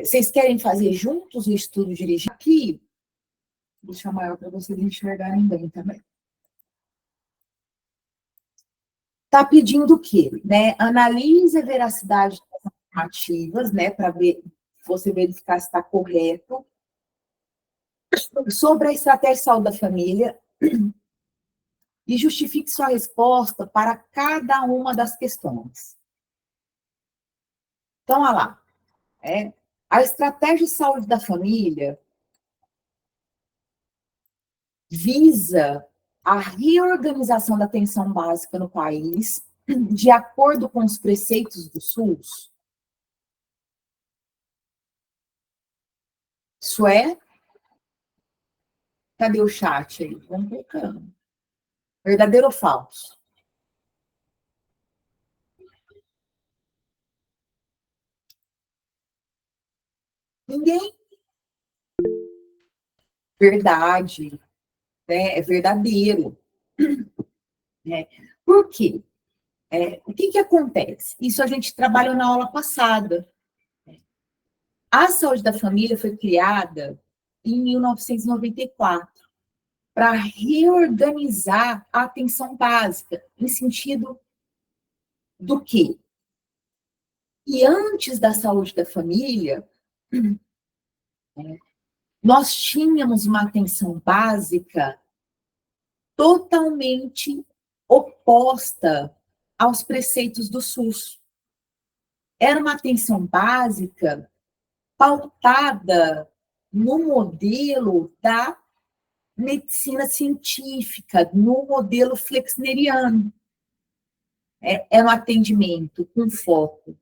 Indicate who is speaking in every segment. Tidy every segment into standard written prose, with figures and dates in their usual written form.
Speaker 1: Vocês querem fazer juntos o estudo dirigido? Aqui, vou deixar maior para vocês enxergarem bem também. Está pedindo o quê? Né? Analise a veracidade das afirmativas, né, para você verificar se está correto. Sobre a estratégia de saúde da família, e justifique sua resposta para cada uma das questões. Então, olha lá. A estratégia de saúde da família visa a reorganização da atenção básica no país, de acordo com os preceitos do SUS. Isso é? Cadê o chat aí? Vamos colocando. Verdadeiro ou falso? Ninguém. Verdade. Né? É verdadeiro. Né? Por quê? O que acontece? Isso a gente trabalhou na aula passada. A saúde da família foi criada em 1994 para reorganizar a atenção básica, em sentido do quê? E antes da saúde da família, nós tínhamos uma atenção básica totalmente oposta aos preceitos do SUS. Era uma atenção básica pautada no modelo da medicina científica, no modelo flexneriano. É um atendimento com foco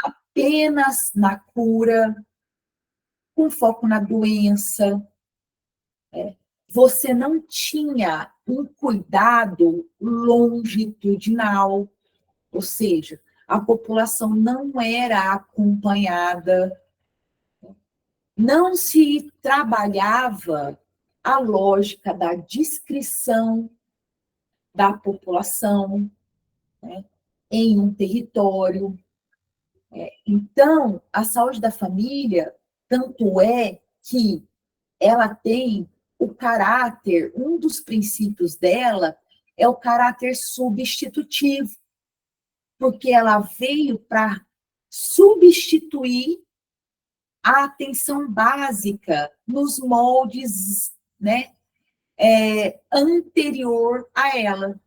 Speaker 1: apenas na cura, com foco na doença. Você não tinha um cuidado longitudinal, ou seja, a população não era acompanhada, não se trabalhava a lógica da descrição da população, né, em um território. Então, a saúde da família, tanto é que ela tem o caráter, um dos princípios dela é o caráter substitutivo, porque ela veio para substituir a atenção básica nos moldes, né, anterior a ela,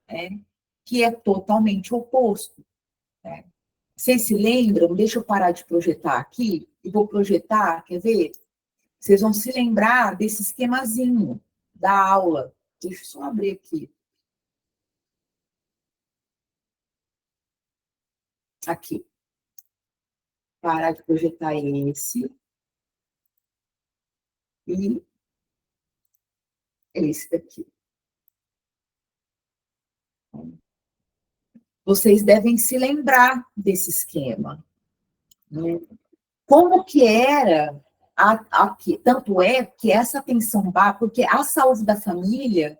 Speaker 1: né, que é totalmente oposto. Né? Vocês se lembram? Deixa eu parar de projetar aqui e vou projetar, quer ver? Vocês vão se lembrar desse esquemazinho da aula. Deixa eu só abrir aqui. Aqui. Parar de projetar esse. E esse daqui. Vocês devem se lembrar desse esquema. Né? Como que era aqui? Tanto é que essa atenção básica, porque a saúde da família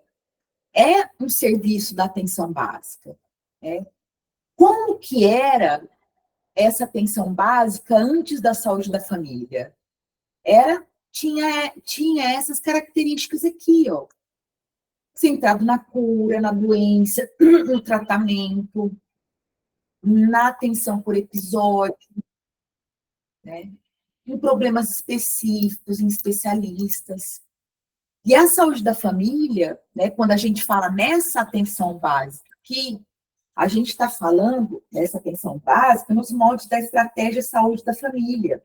Speaker 1: é um serviço da atenção básica. Né? Como que era essa atenção básica antes da saúde da família? Tinha essas características aqui, ó. Centrado na cura, na doença, no tratamento, na atenção por episódio, né? Em problemas específicos, em especialistas. E a saúde da família, né, quando a gente fala nessa atenção básica aqui, a gente está falando dessa atenção básica nos moldes da estratégia de saúde da família,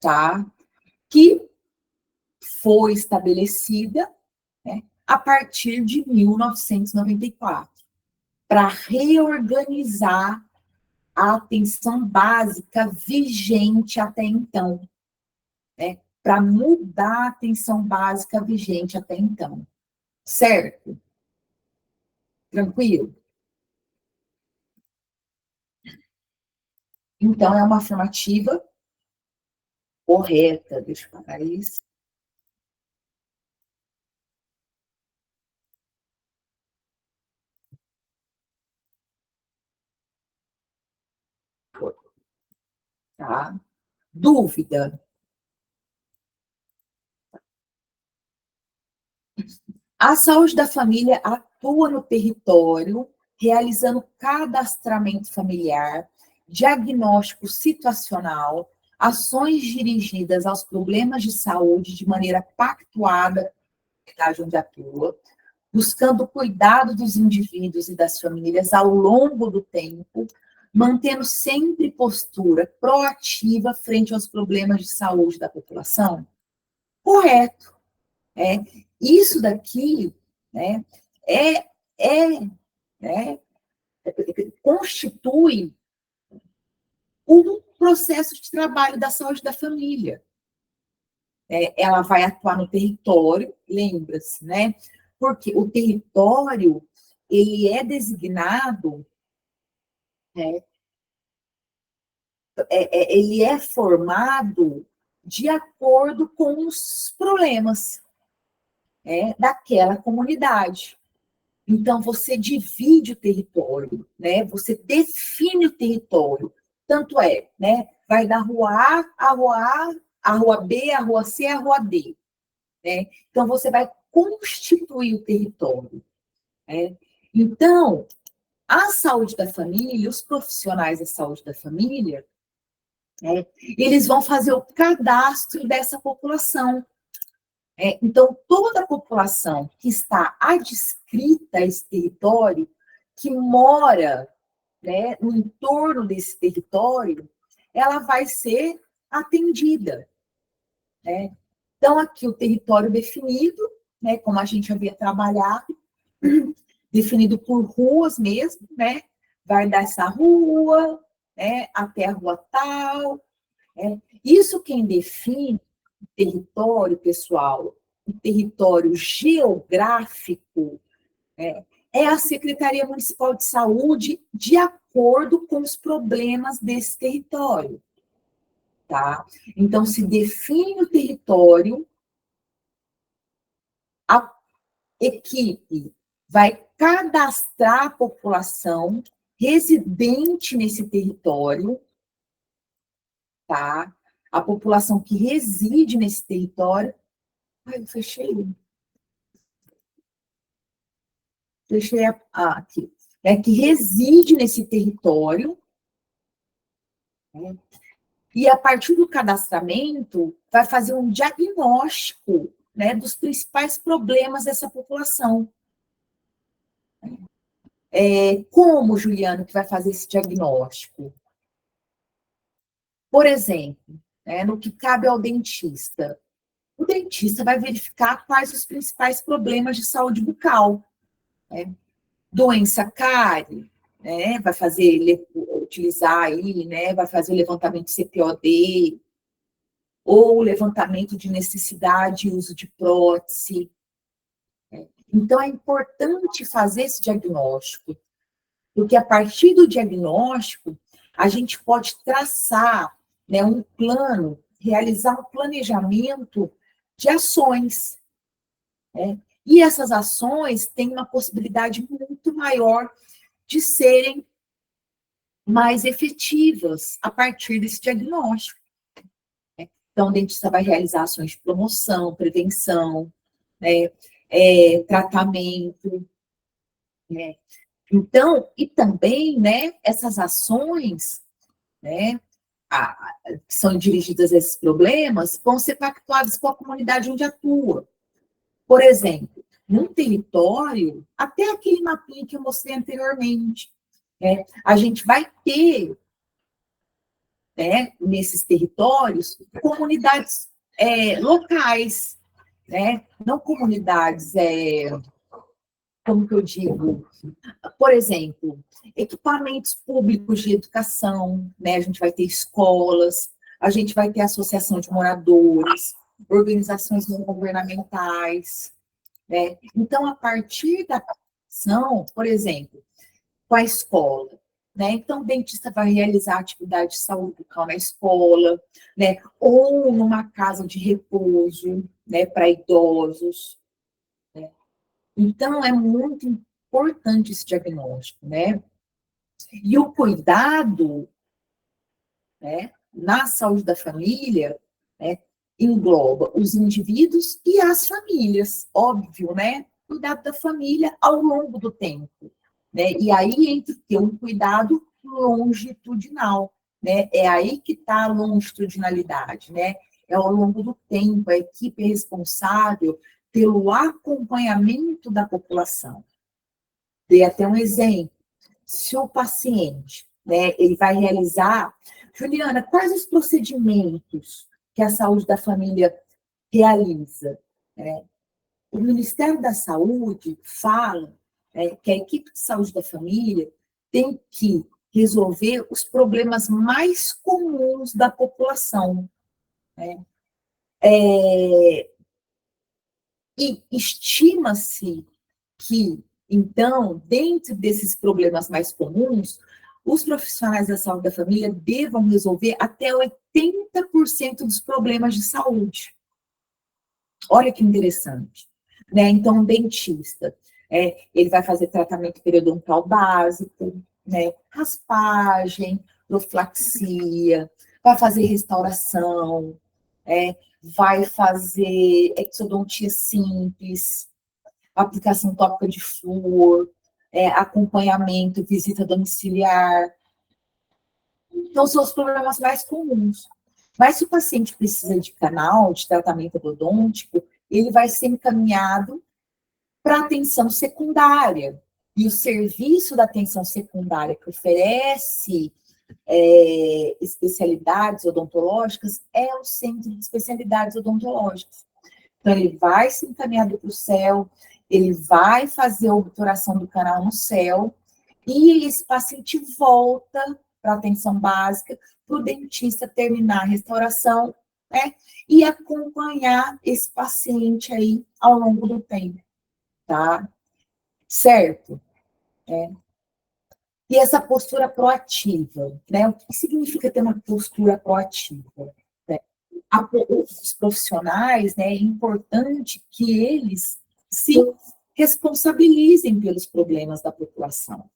Speaker 1: tá? Que foi estabelecida, né, a partir de 1994, para reorganizar a atenção básica vigente até então, né, para mudar a atenção básica vigente até então. Certo? Tranquilo? Então, é uma afirmativa correta. Deixa eu parar isso. tá? Dúvida? A saúde da família atua no território, realizando cadastramento familiar, diagnóstico situacional, ações dirigidas aos problemas de saúde de maneira pactuada com a comunidade onde atua, buscando o cuidado dos indivíduos e das famílias ao longo do tempo, mantendo sempre postura proativa frente aos problemas de saúde da população? Correto. Isso daqui, né, é, é, né, constitui um processo de trabalho da saúde da família. Ela vai atuar no território, lembra-se, né? Porque o território, ele é designado, né, ele é formado de acordo com os problemas daquela comunidade. Então, você divide o território, né? Você define o território. Tanto é, né? Vai da rua A, a rua B, a rua C, a rua D. Né? Então, você vai constituir o território. Né? Então, a saúde da família, os profissionais da saúde da família, né, eles vão fazer o cadastro dessa população. Então, toda a população que está adscrita a esse território, que mora, né, no entorno desse território, ela vai ser atendida. Né? Então, aqui o território definido, né, como a gente havia trabalhado, definido por ruas mesmo, né? Vai dessa rua, né, até a rua tal. Isso quem define o território, pessoal, o território geográfico, é a Secretaria Municipal de Saúde, de acordo com os problemas desse território, tá? Então, se define o território, a equipe vai cadastrar a população residente nesse território, tá? A população que reside nesse território. Ai, eu fechei. Fechei aqui. Que reside nesse território, né? E a partir do cadastramento, vai fazer um diagnóstico, né, dos principais problemas dessa população. Como, Juliano, que vai fazer esse diagnóstico? Por exemplo, no que cabe ao dentista. O dentista vai verificar quais os principais problemas de saúde bucal. Né? Doença cárie, né? Vai fazer, utilizar aí, né? Vai fazer o levantamento de CPOD, ou o levantamento de necessidade e uso de prótese. Então, é importante fazer esse diagnóstico, porque a partir do diagnóstico, a gente pode traçar, né, um plano, realizar um planejamento de ações. Né? E essas ações têm uma possibilidade muito maior de serem mais efetivas a partir desse diagnóstico. Né? Então, o dentista vai realizar ações de promoção, prevenção, né, tratamento. Né? Então, e também, né, essas ações, né, que são dirigidas a esses problemas, vão ser pactuadas com a comunidade onde atua. Por exemplo, num território, até aquele mapinha que eu mostrei anteriormente, a gente vai ter, nesses territórios, comunidades locais, né? Não comunidades, como que eu digo? Por exemplo, equipamentos públicos de educação, né? A gente vai ter escolas, a gente vai ter associação de moradores, organizações não governamentais, né? Então, a partir da ação, por exemplo, com a escola, né? Então, o dentista vai realizar atividade de saúde bucal na escola, né? Ou numa casa de repouso, né? Para idosos. Né? Então, é muito importante esse diagnóstico, né? E o cuidado, né? na saúde da família, né, engloba os indivíduos e as famílias, óbvio, né? Cuidado da família ao longo do tempo, né? E aí entra ter um cuidado longitudinal, né? É aí que está a longitudinalidade, né? É ao longo do tempo, a equipe é responsável pelo acompanhamento da população. Dei até um exemplo. Se o paciente, né, ele vai realizar... Juliana, quais os procedimentos que a saúde da família realiza? Né? O Ministério da Saúde fala, que a equipe de saúde da família tem que resolver os problemas mais comuns da população. Né? E estima-se que, então, dentro desses problemas mais comuns, os profissionais da saúde da família devam resolver até 80% dos problemas de saúde. Olha que interessante. Né? Então, um dentista, ele vai fazer tratamento periodontal básico, né? Raspagem, profilaxia, vai fazer restauração, vai fazer exodontia simples, aplicação tópica de flúor, acompanhamento, visita domiciliar. Então, são os problemas mais comuns. Mas se o paciente precisa de canal de tratamento odontológico, ele vai ser encaminhado para atenção secundária. E o serviço da atenção secundária que oferece especialidades odontológicas é o Centro de Especialidades Odontológicas. Então, ele vai ser encaminhado para o CEL, ele vai fazer a obturação do canal no CEL, e esse paciente volta para a atenção básica, para o dentista terminar a restauração, né? E acompanhar esse paciente aí ao longo do tempo, tá? Certo? E essa postura proativa, né? O que significa ter uma postura proativa? Né? Os profissionais, né? É importante que eles se responsabilizem pelos problemas da população,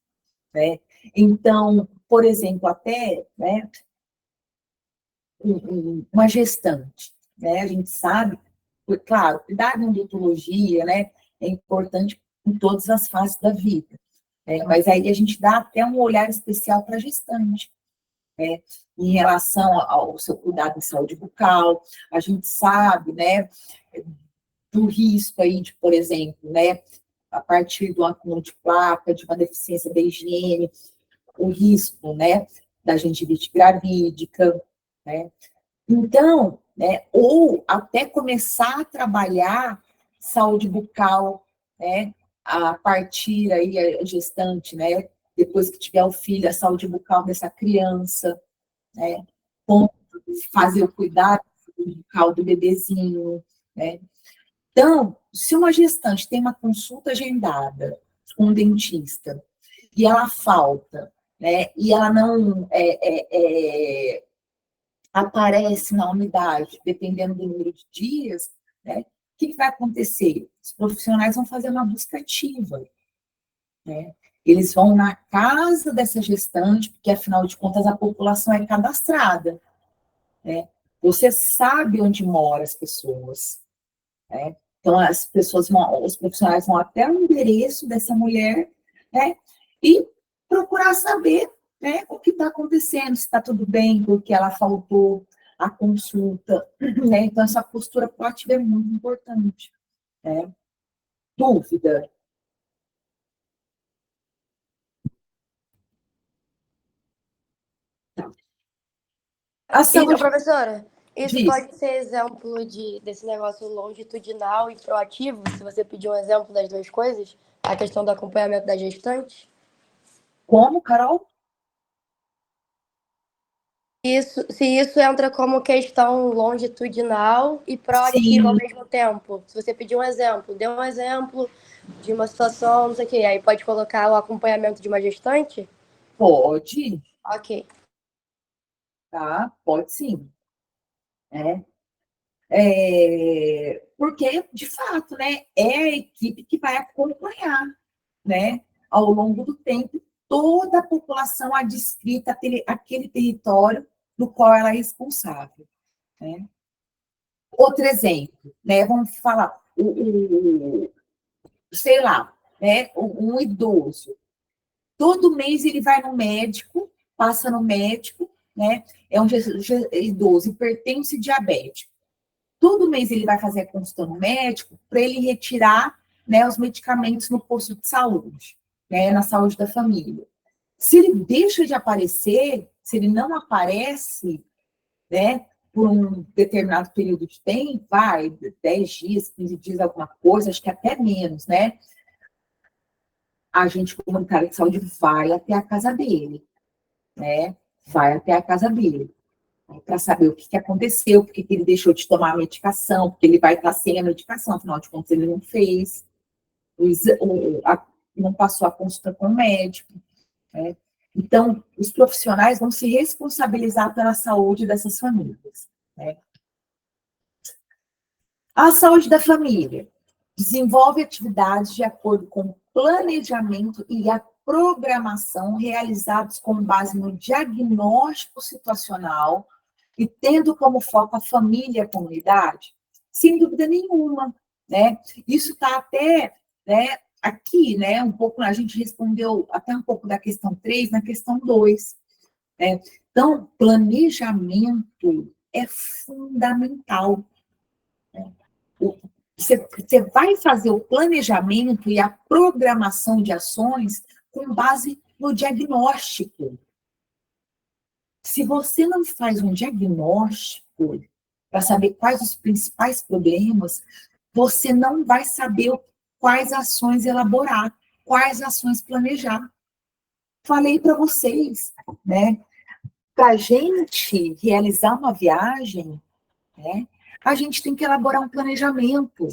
Speaker 1: né? Então, por exemplo, até, né, uma gestante, né? A gente sabe, claro, cuidar da odontologia, né, é importante em todas as fases da vida, mas aí a gente dá até um olhar especial para a gestante, né, em relação ao seu cuidado em saúde bucal. A gente sabe, né, do risco aí de, por exemplo, né, a partir do acúmulo de placa, de uma deficiência da higiene, o risco, né, da gengivite gravídica, né? Então, né, ou até começar a trabalhar saúde bucal, né, a partir aí, a gestante, né, depois que tiver o filho, a saúde bucal dessa criança, né, como fazer o cuidado bucal do bebezinho, né. Então, se uma gestante tem uma consulta agendada com um dentista e ela falta, né, e ela não aparece na unidade, dependendo do número de dias, né, o que vai acontecer? Os profissionais vão fazer uma busca ativa, né? Eles vão na casa dessa gestante, porque, afinal de contas, a população é cadastrada, né? Você sabe onde moram as pessoas, né? Então, as pessoas vão, os profissionais vão até o endereço dessa mulher, né, e procurar saber, né, o que está acontecendo, se está tudo bem, porque ela faltou a consulta, né? Então, essa postura proativa é muito importante, né? Dúvida? A
Speaker 2: Então,
Speaker 1: saúde
Speaker 2: professora, isso
Speaker 1: diz,
Speaker 2: pode ser exemplo desse negócio longitudinal e proativo, se você pedir um exemplo das duas coisas, a questão do acompanhamento da gestante?
Speaker 1: como, Carol?
Speaker 2: Se isso entra como questão longitudinal e proativa ao
Speaker 1: Sim,
Speaker 2: mesmo tempo. Se você pedir um exemplo, dê um exemplo de uma situação, não sei o quê, aí pode colocar o acompanhamento de uma gestante?
Speaker 1: pode,
Speaker 2: Ok.
Speaker 1: tá? Pode sim, né? Porque, de fato, né, é a equipe que vai acompanhar, né, ao longo do tempo, toda a população adscrita àquele território, no qual ela é responsável, né? Outro exemplo, né? Vamos falar, sei lá, né? Um idoso. Todo mês ele vai no médico, passa no médico, né? É um idoso hipertenso e diabético. Todo mês ele vai fazer a consulta no médico para ele retirar, né, os medicamentos no posto de saúde, né, na saúde da família. Se ele deixa de aparecer, se ele não aparece, né, por um determinado período de tempo, vai, 10 dias, 15 dias, alguma coisa, acho que até menos, né? A agente comunitário de saúde vai até a casa dele, né? Vai até a casa dele, para saber o que aconteceu, porque ele deixou de tomar a medicação, porque ele vai estar sem a medicação, afinal de contas, ele não fez, não passou a consulta com o médico, né? Então, os profissionais vão se responsabilizar pela saúde dessas famílias, né? A saúde da família desenvolve atividades de acordo com o planejamento e a programação realizados com base no diagnóstico situacional e tendo como foco a família e a comunidade? Sem dúvida nenhuma, né? Isso está até, né, aqui, né, um pouco, a gente respondeu até um pouco da questão 3 na questão 2, né? Então, planejamento é fundamental, né? Você vai fazer o planejamento e a programação de ações com base no diagnóstico. Se você não faz um diagnóstico para saber quais os principais problemas, você não vai saber quais ações elaborar, quais ações planejar. Falei para vocês, né? Para a gente realizar uma viagem, né, a gente tem que elaborar um planejamento.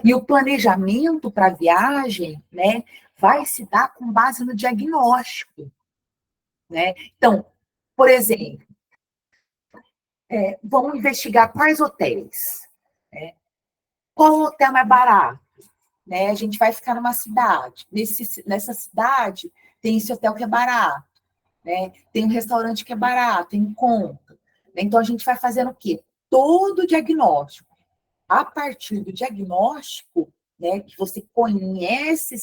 Speaker 1: E o planejamento para a viagem, né, vai se dar com base no diagnóstico, né? Então, por exemplo, vamos investigar quais hotéis, né? Qual o hotel mais barato? Né? A gente vai ficar numa cidade. Nessa cidade, tem esse hotel que é barato, né? Tem um restaurante que é barato, tem conta. Então, a gente vai fazendo o quê? Todo o diagnóstico. A partir do diagnóstico, né, que você conhece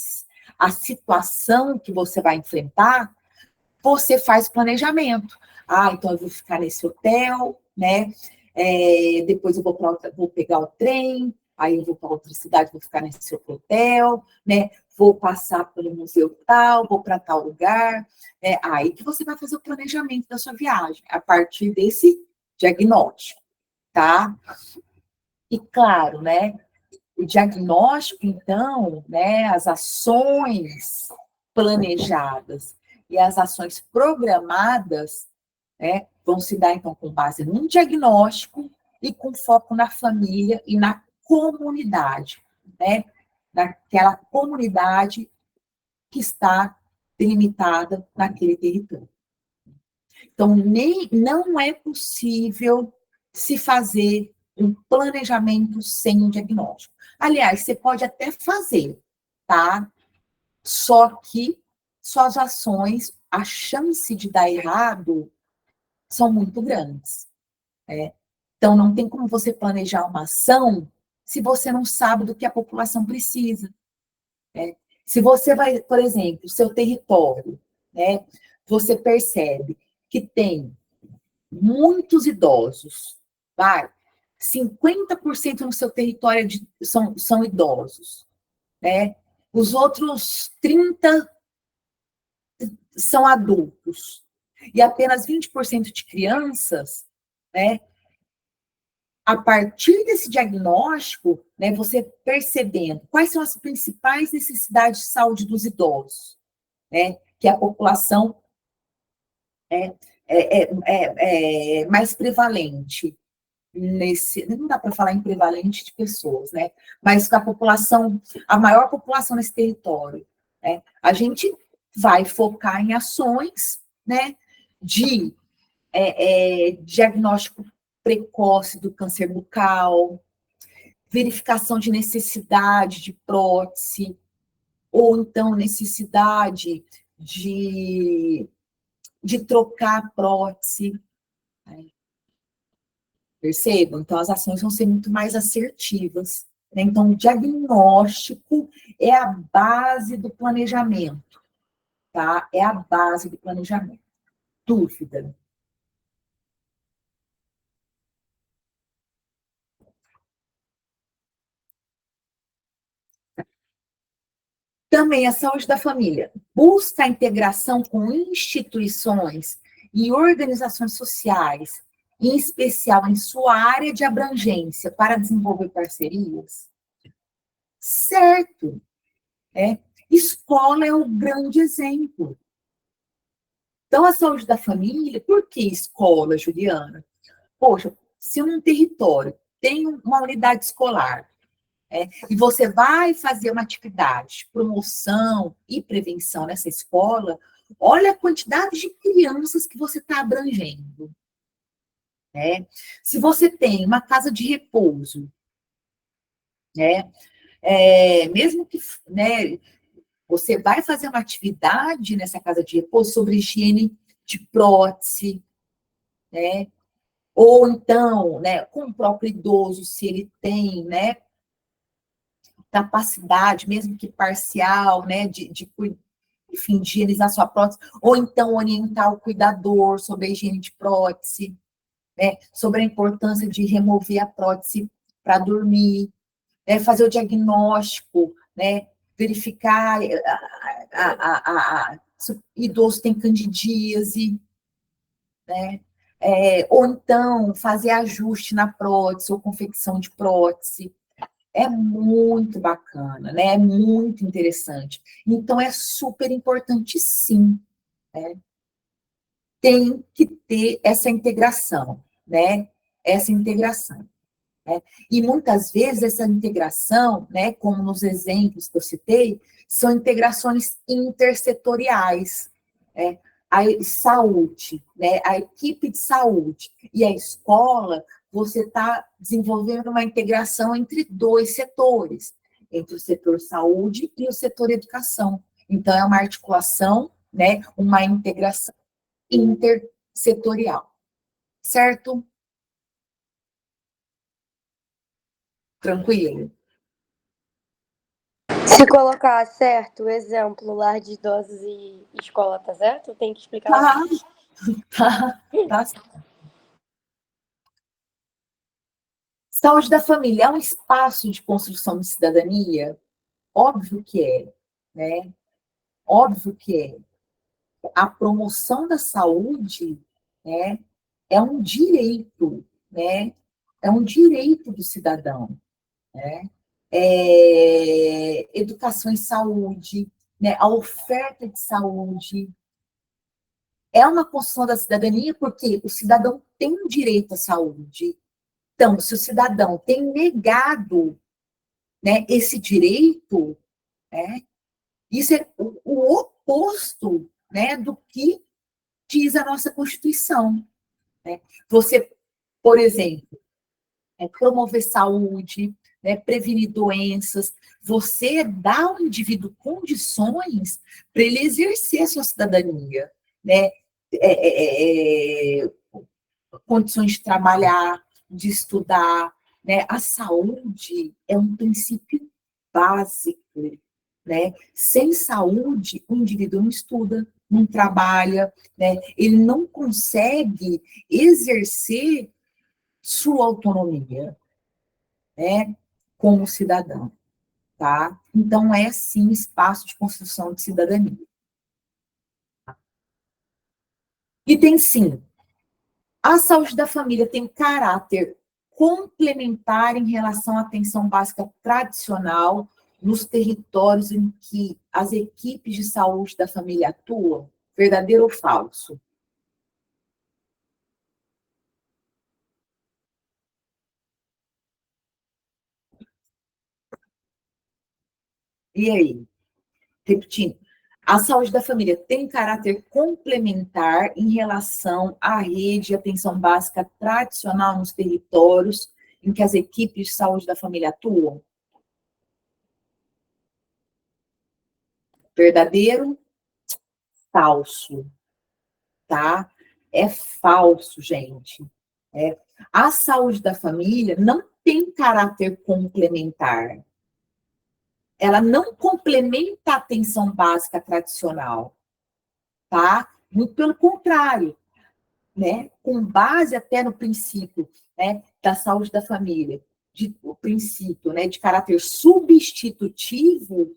Speaker 1: a situação que você vai enfrentar, você faz planejamento. Ah, então eu vou ficar nesse hotel, né? Depois eu vou pegar o trem, aí eu vou para outra cidade, vou ficar nesse outro hotel, né? Vou passar pelo museu tal, vou para tal lugar. Aí que você vai fazer o planejamento da sua viagem, a partir desse diagnóstico, tá? E claro, né? O diagnóstico, então, né? As ações planejadas e as ações programadas, né, vão se dar, então, com base num diagnóstico e com foco na família e na comunidade, né? Naquela comunidade que está delimitada naquele território. Então, não é possível se fazer um planejamento sem um diagnóstico. Aliás, você pode até fazer, tá? Só que suas ações, a chance de dar errado são muito grandes, né? Então, não tem como você planejar uma ação se você não sabe do que a população precisa, né? Se você vai, por exemplo, o seu território, né? Você percebe que tem muitos idosos, vai, 50% no seu território são idosos, né? Os outros 30% são adultos, e apenas 20% de crianças, né? A partir desse diagnóstico, né, você percebendo quais são as principais necessidades de saúde dos idosos, né? Que a população é, é mais prevalente não dá para falar em prevalente de pessoas, né? Mas com a população, a maior população nesse território, né? A gente vai focar em ações, né? De diagnóstico precoce do câncer bucal, verificação de necessidade de prótese, ou então necessidade de trocar a prótese, Percebam? Então, as ações vão ser muito mais assertivas, né? Então, o diagnóstico é a base do planejamento, tá? É a base do planejamento. Dúvida? Também a saúde da família busca a integração com instituições e organizações sociais, em especial em sua área de abrangência, para desenvolver parcerias? Certo, né? Escola é o grande exemplo. Então, a saúde da família, por que escola, Juliana? Poxa, se um território tem uma unidade escolar, e você vai fazer uma atividade de promoção e prevenção nessa escola, olha a quantidade de crianças que você está abrangendo. Né? Se você tem uma casa de repouso, né, mesmo que, né, você vai fazer uma atividade nessa casa de repouso sobre higiene de prótese, né? Ou então, né, com o próprio idoso, se ele tem, né, capacidade, mesmo que parcial, né, enfim, de higienizar sua prótese, ou então orientar o cuidador sobre a higiene de prótese, né, sobre a importância de remover a prótese para dormir, né, fazer o diagnóstico, né, verificar se o idoso tem candidíase, né, ou então fazer ajuste na prótese ou confecção de prótese. É muito bacana, né? É muito interessante. Então, é super importante, sim, né? Tem que ter essa integração, né? Essa integração. Né? E muitas vezes essa integração, né, como nos exemplos que eu citei, são integrações intersetoriais. Né? A saúde, né, a equipe de saúde e a escola, você está desenvolvendo uma integração entre dois setores, entre o setor saúde e o setor educação. Então, é uma articulação, né, uma integração intersetorial, certo? Tranquilo?
Speaker 2: Se colocar certo, exemplo, lar de idosos e escola, tá certo? Tem que explicar.
Speaker 1: Tá, tá. Saúde da família é um espaço de construção de cidadania? Óbvio que é, né? Óbvio que é. A promoção da saúde, né, é um direito, né? É um direito do cidadão, né? Educação em saúde, né? A oferta de saúde é uma construção da cidadania porque o cidadão tem direito à saúde. Então, se o cidadão tem negado, né, esse direito, né, isso é o oposto, né, do que diz a nossa Constituição. Né? Você, por exemplo, promover saúde, né, prevenir doenças, você dá ao indivíduo condições para ele exercer a sua cidadania, né? Condições de trabalhar, de estudar, né? A saúde é um princípio básico, né? Sem saúde, o indivíduo não estuda, não trabalha, né? Ele não consegue exercer sua autonomia, né? Como cidadão, tá? Então, é sim espaço de construção de cidadania. E tem sim. A saúde da família tem caráter complementar em relação à atenção básica tradicional nos territórios em que as equipes de saúde da família atuam? Verdadeiro ou falso? E aí? Repetindo. A saúde da família tem caráter complementar em relação à rede de atenção básica tradicional nos territórios em que as equipes de saúde da família atuam? Verdadeiro? Falso, tá? É falso, gente. A saúde da família não tem caráter complementar. Ela não complementa a atenção básica tradicional, tá? Muito pelo contrário, né? Com base até no princípio, né, da saúde da família, o princípio, né, de caráter substitutivo,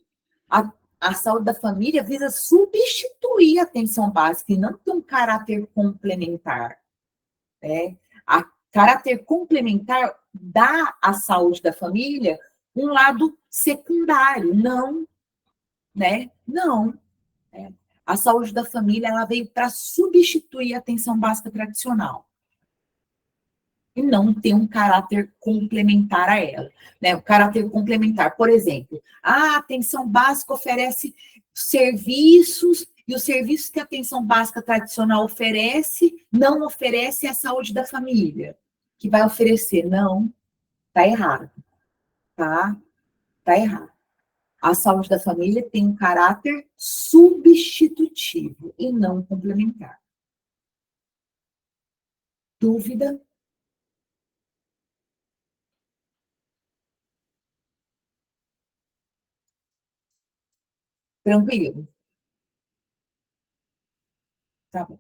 Speaker 1: a, a saúde da família visa substituir a atenção básica e não ter um caráter complementar, né? A caráter complementar dá à saúde da família um lado secundário, não, né? Não. Né? A saúde da família ela veio para substituir a atenção básica tradicional e não ter um caráter complementar a ela. Né? O caráter complementar, por exemplo, a atenção básica oferece serviços e os serviços que a atenção básica tradicional oferece, não oferece a saúde da família, que vai oferecer. Não, tá errado, tá? Tá errado. A saúde da família tem um caráter substitutivo e não complementar. Dúvida? Tranquilo? Tá bom.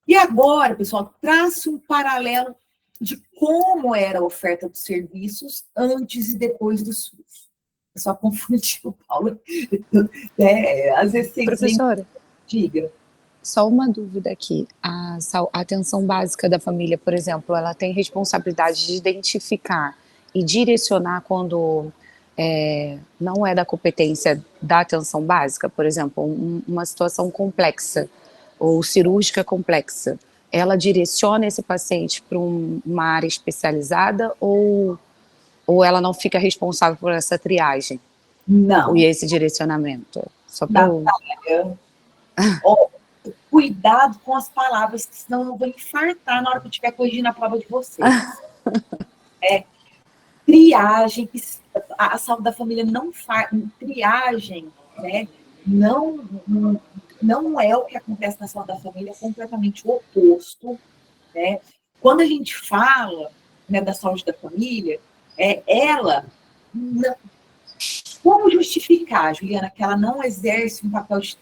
Speaker 1: E agora, pessoal, trace um paralelo de como era a oferta dos serviços antes e depois do SUS. Eu só confundi o Paulo. Às vezes vocês veem...
Speaker 3: Professora,
Speaker 1: Diga.
Speaker 3: só uma dúvida aqui. A atenção básica da família, por exemplo, ela tem responsabilidade de identificar e direcionar quando não é da competência da atenção básica, por exemplo, uma situação complexa ou cirúrgica complexa. Ela direciona esse paciente para uma área especializada ou ela não fica responsável por essa triagem?
Speaker 1: Não.
Speaker 3: E esse direcionamento? Só para
Speaker 1: cuidado com as palavras, que senão eu vou infartar na hora que eu estiver corrigindo a prova de vocês. Triagem, a saúde da família não faz, triagem, né? Não é o que acontece na saúde da família, é completamente o oposto, né? Quando a gente fala, né, da saúde da família, ela... Como justificar, Juliana, que ela não exerce um papel de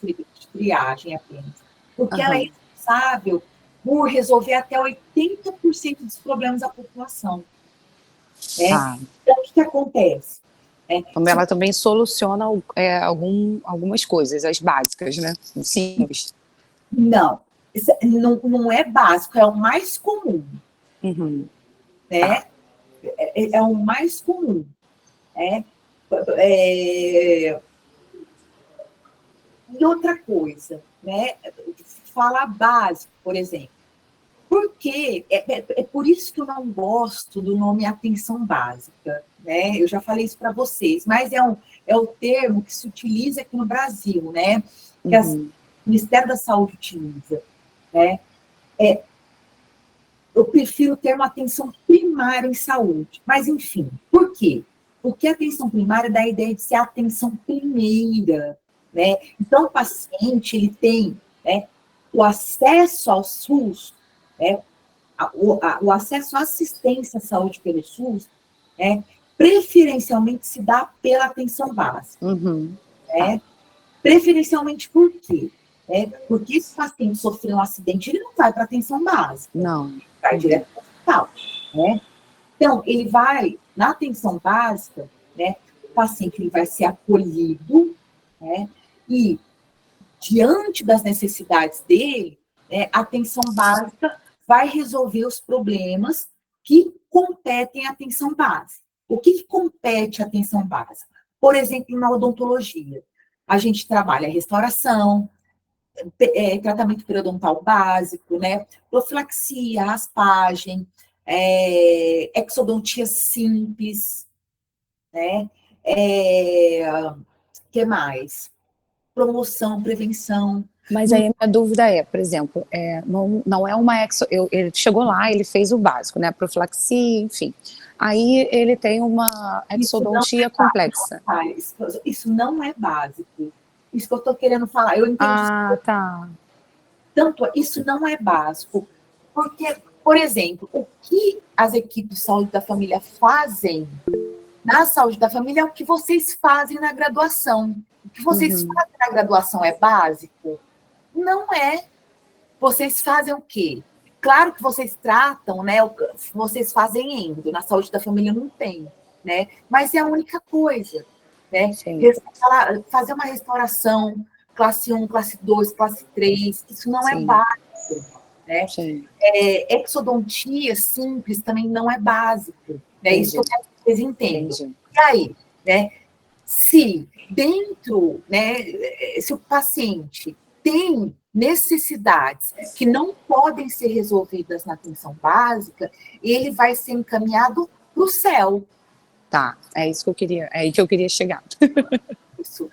Speaker 1: triagem apenas? Porque ela é responsável por resolver até 80% dos problemas da população. Então, o que acontece?
Speaker 3: Como ela também soluciona algumas coisas, as básicas, né? Simples.
Speaker 1: Não é básico, é o mais comum. Né? É o mais comum. E outra coisa, né? Falar básico, por exemplo. Porque é por isso que eu não gosto do nome atenção básica, né? Eu já falei isso para vocês, mas é o termo que se utiliza aqui no Brasil, né? Que o Ministério da Saúde utiliza, né? Eu prefiro o termo atenção primária em saúde, mas enfim, por quê? Porque a atenção primária dá a ideia de ser a atenção primeira, né? Então, o paciente, ele tem, né, o acesso ao SUS, né, o acesso à assistência à saúde pelo SUS, né, preferencialmente se dá pela atenção básica. Né? Preferencialmente por quê? Porque se o paciente sofreu um acidente, ele não vai para a atenção básica.
Speaker 3: Não.
Speaker 1: Ele vai direto para o hospital. Né? Então, ele vai, na atenção básica, né, o paciente ele vai ser acolhido, né, e, diante das necessidades dele, né, a atenção básica vai resolver os problemas que competem à atenção básica. O que compete à atenção básica? Por exemplo, na odontologia, a gente trabalha restauração, tratamento periodontal básico, né, profilaxia, raspagem, exodontia simples, né, que mais? Promoção, prevenção.
Speaker 3: Mas aí a minha dúvida é, por exemplo, não é uma ele chegou lá, ele fez o básico, né, profilaxia, enfim. Aí ele tem uma exodontia complexa.
Speaker 1: Isso não é básico. Isso que eu estou querendo falar. Eu entendi.
Speaker 3: Tá.
Speaker 1: Tanto isso não é básico, porque, por exemplo, o que as equipes de saúde da família fazem na saúde da família é o que vocês fazem na graduação. O que vocês fazem na graduação é básico? Não é. Vocês fazem o quê? Claro que vocês tratam, né? Vocês fazem endo, na saúde da família não tem, né? Mas é a única coisa, né? Fazer uma restauração, classe 1, classe 2, classe 3, isso não é básico, né? Exodontia simples também não é básico, né? Isso eu quero que vocês entendam. E aí, né? Se dentro, né? Se o paciente tem necessidades que não podem ser resolvidas na atenção básica, ele vai ser encaminhado para o CEL.
Speaker 3: Tá, é isso que eu queria, é aí que eu queria chegar.
Speaker 1: Isso,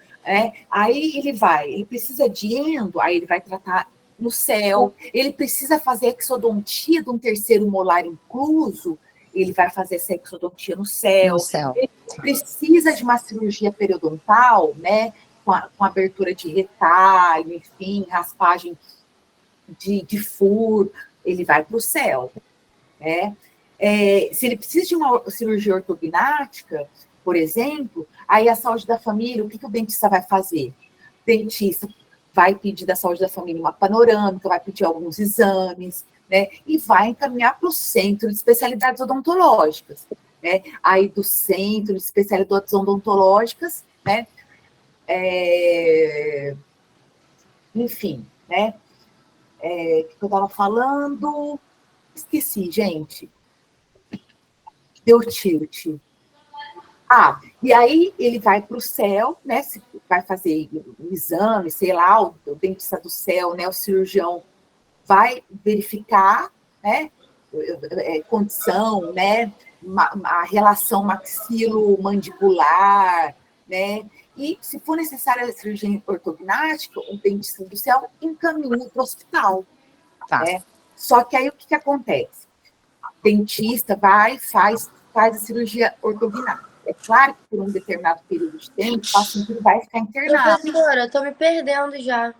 Speaker 1: aí ele precisa de endo, aí ele vai tratar no CEL, ele precisa fazer exodontia de um terceiro molar incluso, ele vai fazer essa exodontia no CEL. Ele precisa de uma cirurgia periodontal, né, com abertura de retalho, enfim, raspagem de furo, ele vai para o CEL. Né? Se ele precisa de uma cirurgia ortognática, por exemplo, aí a saúde da família, o que o dentista vai fazer? O dentista vai pedir da saúde da família uma panorâmica, vai pedir alguns exames, né? E vai encaminhar para o centro de especialidades odontológicas. Né? Aí do centro de especialidades odontológicas, né? Enfim, né? O que eu estava falando? Esqueci, gente. Deu tilt. E aí ele vai para o CEL, né? Vai fazer um exame, sei lá, o dentista do CEL, né? O cirurgião vai verificar, né? Condição, né? A relação maxilo-mandibular, né? E, se for necessária a cirurgia ortognática, o dentista do CEL encaminha para o hospital.
Speaker 3: Tá.
Speaker 1: Né? Só que aí o que acontece? O dentista vai, faz a cirurgia ortognática. É claro que por um determinado período de tempo, o paciente vai ficar internado.
Speaker 2: Professora, eu tô me perdendo já.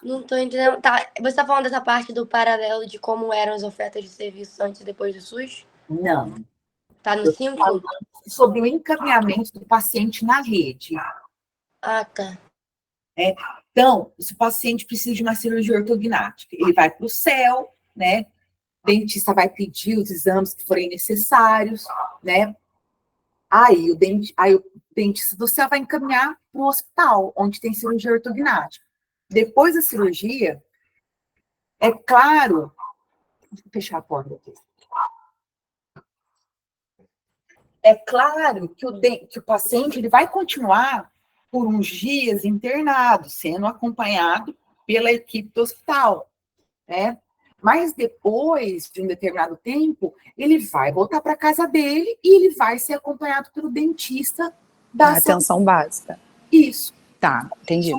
Speaker 2: Não tô entendendo. Tá, você tá falando dessa parte do paralelo de como eram as ofertas de serviço antes e depois do SUS?
Speaker 1: Não.
Speaker 2: Tá no 5?
Speaker 1: Sobre o encaminhamento do paciente na rede.
Speaker 2: Tá.
Speaker 1: Então, se o paciente precisa de uma cirurgia ortognática, ele vai para o CEL, né? O dentista vai pedir os exames que forem necessários, né? Aí o dentista do CEL vai encaminhar para o hospital, onde tem cirurgia ortognática. Depois da cirurgia, é claro... Deixa eu fechar a porta aqui. É claro que o paciente ele vai continuar por uns dias internado, sendo acompanhado pela equipe do hospital, né? Mas depois de um determinado tempo, ele vai voltar para a casa dele e ele vai ser acompanhado pelo dentista da
Speaker 3: atenção básica.
Speaker 1: Isso.
Speaker 3: Tá, entendi.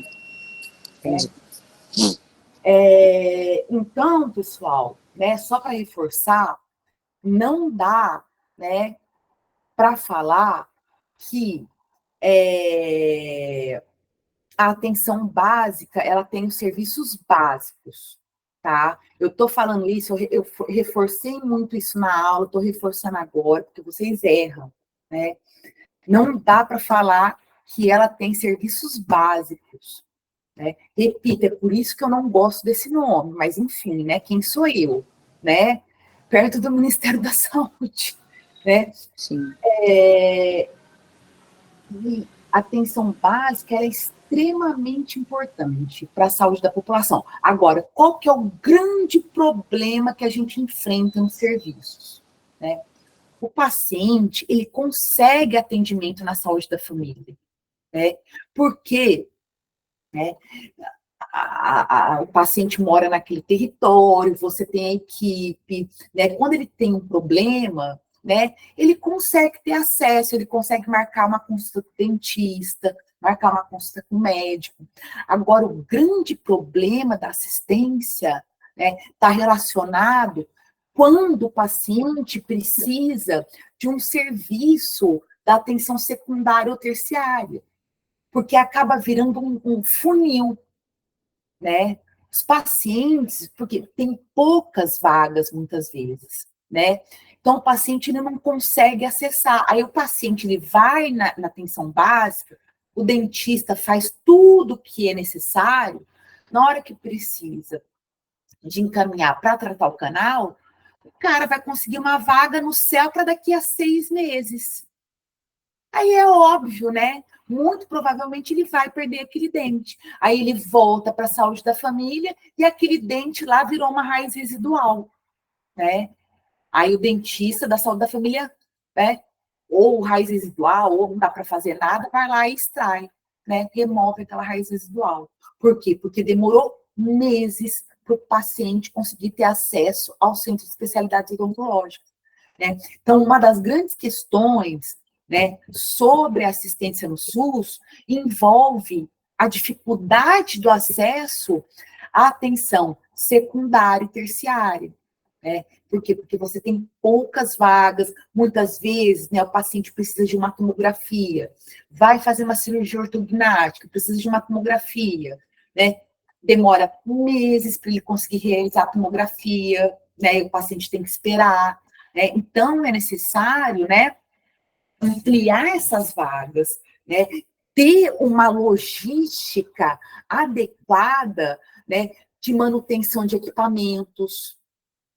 Speaker 1: Então, pessoal, né, só para reforçar, não dá, né, para falar que a atenção básica, ela tem os serviços básicos, tá? Eu estou falando isso, eu reforcei muito isso na aula, estou reforçando agora, porque vocês erram, né? Não dá para falar que ela tem serviços básicos, né? Repito, é por isso que eu não gosto desse nome, mas enfim, né? Quem sou eu, né? Perto do Ministério da Saúde, né?
Speaker 3: Sim.
Speaker 1: E a atenção básica é extremamente importante para a saúde da população. Agora, qual que é o grande problema que a gente enfrenta nos serviços? Né? O paciente, ele consegue atendimento na saúde da família, né? Porque, né, o paciente mora naquele território, você tem a equipe, né? Quando ele tem um problema, né, ele consegue ter acesso, ele consegue marcar uma consulta com o dentista, marcar uma consulta com o médico. Agora, o grande problema da assistência, né, está relacionado quando o paciente precisa de um serviço da atenção secundária ou terciária, porque acaba virando um funil, né? Os pacientes, porque tem poucas vagas, muitas vezes, né? Então, o paciente ele não consegue acessar. Aí, o paciente ele vai na atenção básica, o dentista faz tudo o que é necessário, na hora que precisa de encaminhar para tratar o canal, o cara vai conseguir uma vaga no céu para daqui a 6 meses. Aí é óbvio, né? Muito provavelmente ele vai perder aquele dente. Aí ele volta para a saúde da família e aquele dente lá virou uma raiz residual, né? Aí o dentista da saúde da família, né? Ou raiz residual, ou não dá para fazer nada, vai lá e extrai, né? Remove aquela raiz residual. Por quê? Porque demorou meses para o paciente conseguir ter acesso ao centro de especialidades odontológicas, né? Então, uma das grandes questões, né, sobre a assistência no SUS envolve a dificuldade do acesso à atenção secundária e terciária, né? Por quê? Porque você tem poucas vagas, muitas vezes, né, o paciente precisa de uma tomografia, vai fazer uma cirurgia ortognática, precisa de uma tomografia, né? Demora meses para ele conseguir realizar a tomografia, né? E o paciente tem que esperar, né? Então, é necessário, né, ampliar essas vagas, né? Ter uma logística adequada, né, de manutenção de equipamentos,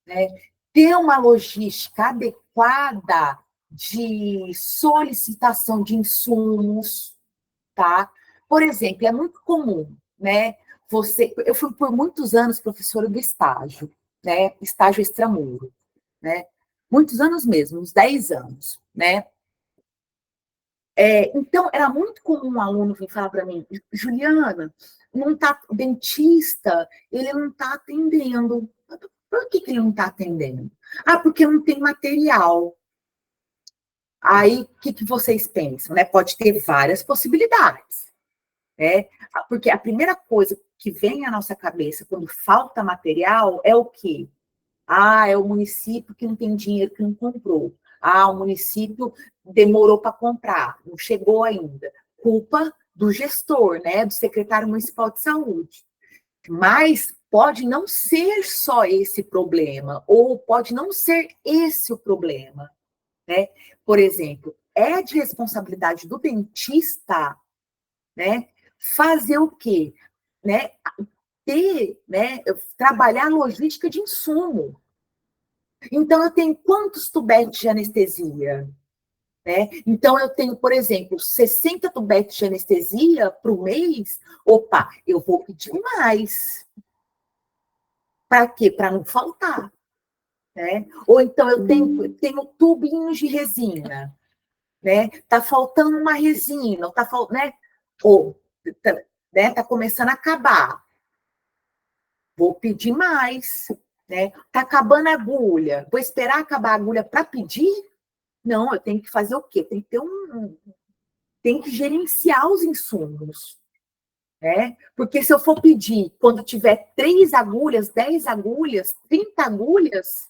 Speaker 1: né? Ter uma logística adequada de solicitação de insumos, tá? Por exemplo, é muito comum, né? Eu fui por muitos anos professora do estágio, né? Estágio extramuro, né? Muitos anos mesmo, uns 10 anos, né? Então, era muito comum um aluno vir falar para mim, Juliana, o dentista, ele não está atendendo. Por que ele não está atendendo? Ah, porque não tem material. Aí, o que vocês pensam? Né? Pode ter várias possibilidades. Né? Porque a primeira coisa que vem à nossa cabeça quando falta material é o quê? Ah, é o município que não tem dinheiro, que não comprou. Ah, o município demorou para comprar, não chegou ainda. Culpa do gestor, né? Do secretário municipal de saúde. Mas pode não ser só esse problema, ou pode não ser esse o problema, né? Por exemplo, é de responsabilidade do dentista, né? Fazer o quê? Né? Né? Trabalhar a logística de insumo. Então, eu tenho quantos tubetes de anestesia? Né? Então, eu tenho, por exemplo, 60 tubetes de anestesia para o mês. Opa, eu vou pedir mais. Para quê? Para não faltar. Né? Ou então, eu tenho tubinhos de resina. Né? Tá faltando uma resina, tá faltando, né? Ou tá começando a acabar. Vou pedir mais. Né? Tá acabando a agulha. Vou esperar acabar a agulha para pedir? Não, eu tenho que fazer o quê? Tem que ter tem que gerenciar os insumos, né? Porque se eu for pedir quando tiver 3 agulhas, 10 agulhas, 30 agulhas,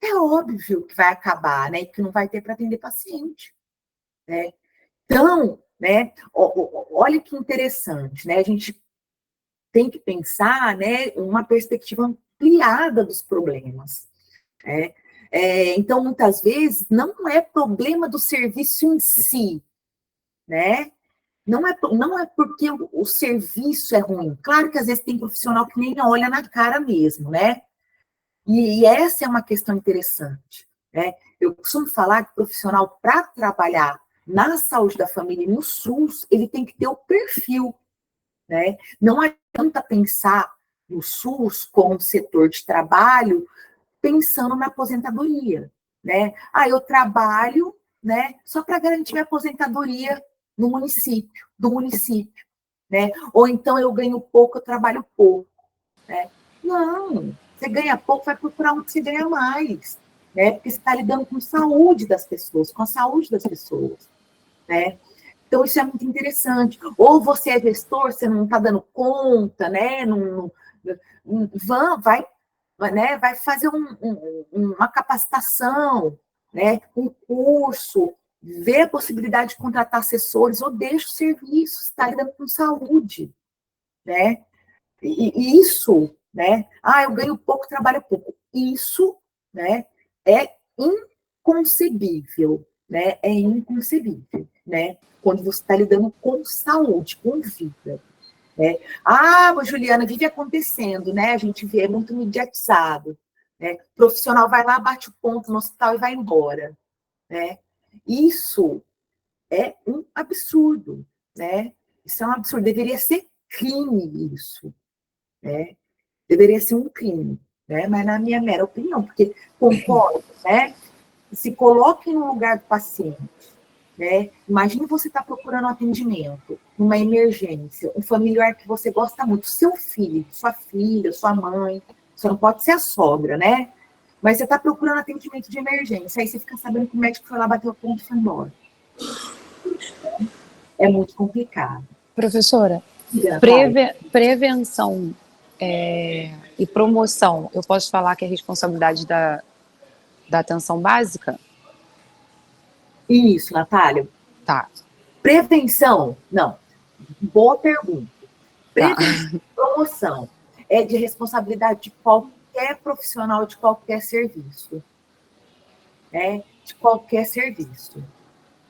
Speaker 1: é óbvio que vai acabar, né? E que não vai ter para atender paciente, né? Então, né? Olha que interessante, né? A gente tem que pensar, né? Uma perspectiva ampliada dos problemas, né? Então, muitas vezes, não é problema do serviço em si, né? Não é porque o serviço é ruim. Claro que às vezes tem profissional que nem olha na cara mesmo, né? E essa é uma questão interessante, né? Eu costumo falar que o profissional, para trabalhar na saúde da família e no SUS, ele tem que ter o perfil, né? Não adianta pensar no SUS como um setor de trabalho pensando na aposentadoria, né? Ah, eu trabalho, né, só para garantir minha aposentadoria no município, do município, né? Ou então eu ganho pouco, eu trabalho pouco, né? Não, você ganha pouco, vai procurar um que você ganha mais, né? Porque você está lidando com a saúde das pessoas, né? Então, isso é muito interessante. Ou você é gestor, você não está dando conta, né? Vai fazer uma capacitação, né? Um curso, ver a possibilidade de contratar assessores, ou deixa o serviço, está lidando com saúde, né? E isso, né? Eu ganho pouco, trabalho pouco. Isso, né, é inconcebível, né? É inconcebível, né? Quando você está lidando com saúde, com vida. Né? Mas Juliana, vive acontecendo, né? A gente vê, é muito mediatizado. Né? O profissional vai lá, bate o ponto no hospital e vai embora. Né? Isso é um absurdo. Né? Isso é um absurdo. Deveria ser crime isso. Né? Deveria ser um crime. Né? Mas na minha mera opinião, porque concordo, né? Se coloque no lugar do paciente. Né? Imagine você estar procurando um atendimento, uma emergência, um familiar que você gosta muito, seu filho, sua filha, sua mãe, só não pode ser a sogra, né? Mas você está procurando atendimento de emergência, aí você fica sabendo que o médico foi lá, bater o ponto e foi embora. É muito complicado.
Speaker 3: Professora, prevenção e promoção, eu posso falar que é responsabilidade da atenção básica?
Speaker 1: Isso, Natália.
Speaker 3: Tá.
Speaker 1: Prevenção, não. Boa pergunta. Prevenção e promoção é de responsabilidade de qualquer profissional de qualquer serviço. Né? De qualquer serviço.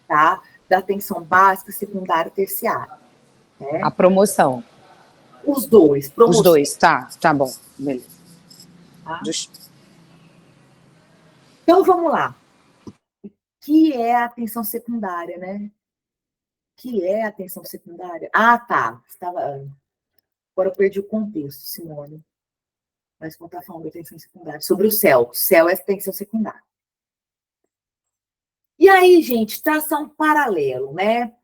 Speaker 1: Tá? Da atenção básica, secundária, terciária. Né?
Speaker 3: A promoção.
Speaker 1: Os dois.
Speaker 3: Os dois, tá bom. Beleza.
Speaker 1: Tá? Então, vamos lá. O que é a atenção secundária, né? O que é a atenção secundária? Tá. Agora eu perdi o contexto, Simone. Mas quando está falando de atenção secundária. Sobre o CEL. O CEL é atenção secundária. E aí, gente, traçar um paralelo, né?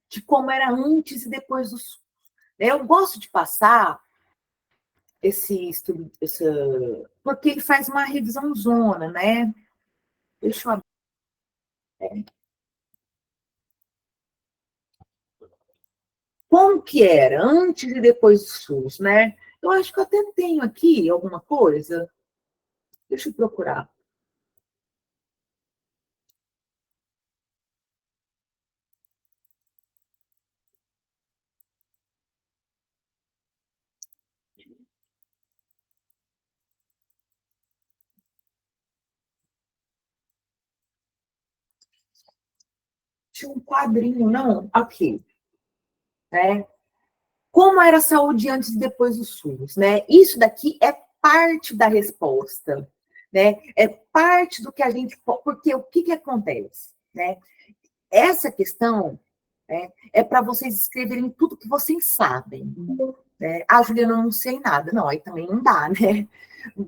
Speaker 1: De como era antes e depois do SUS. Eu gosto de passar esse estudo, porque ele faz uma revisão zona, né? Deixa eu abrir. Como que era antes e depois do SUS, né? Eu acho que eu até tenho aqui alguma coisa. Deixa eu procurar. Tinha um quadrinho, não? Aqui. Né? Como era a saúde antes e depois do SUS, né? Isso daqui é parte da resposta, né? É parte do que a gente... Porque o que acontece, né? Essa questão, né, é para vocês escreverem tudo que vocês sabem. Né? Juliana, eu não sei nada. Não, aí também não dá, né?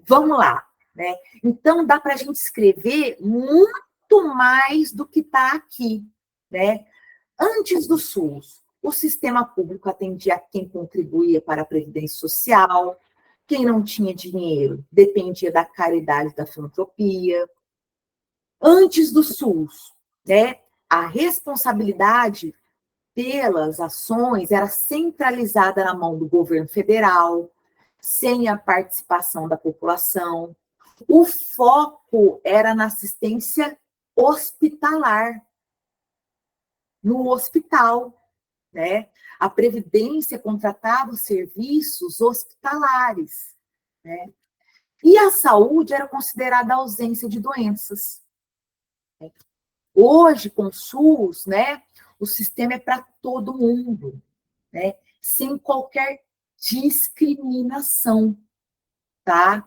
Speaker 1: Vamos lá. Né? Então, dá para a gente escrever muito mais do que está aqui. Né? Antes do SUS, o sistema público atendia quem contribuía para a Previdência Social, quem não tinha dinheiro dependia da caridade, da filantropia. Antes do SUS, né, a responsabilidade pelas ações era centralizada na mão do governo federal, sem a participação da população. O foco era na assistência hospitalar, no hospital, né? A Previdência contratava os serviços hospitalares, né? E a saúde era considerada a ausência de doenças. Hoje, com o SUS, né, o sistema é para todo mundo, né? Sem qualquer discriminação, tá?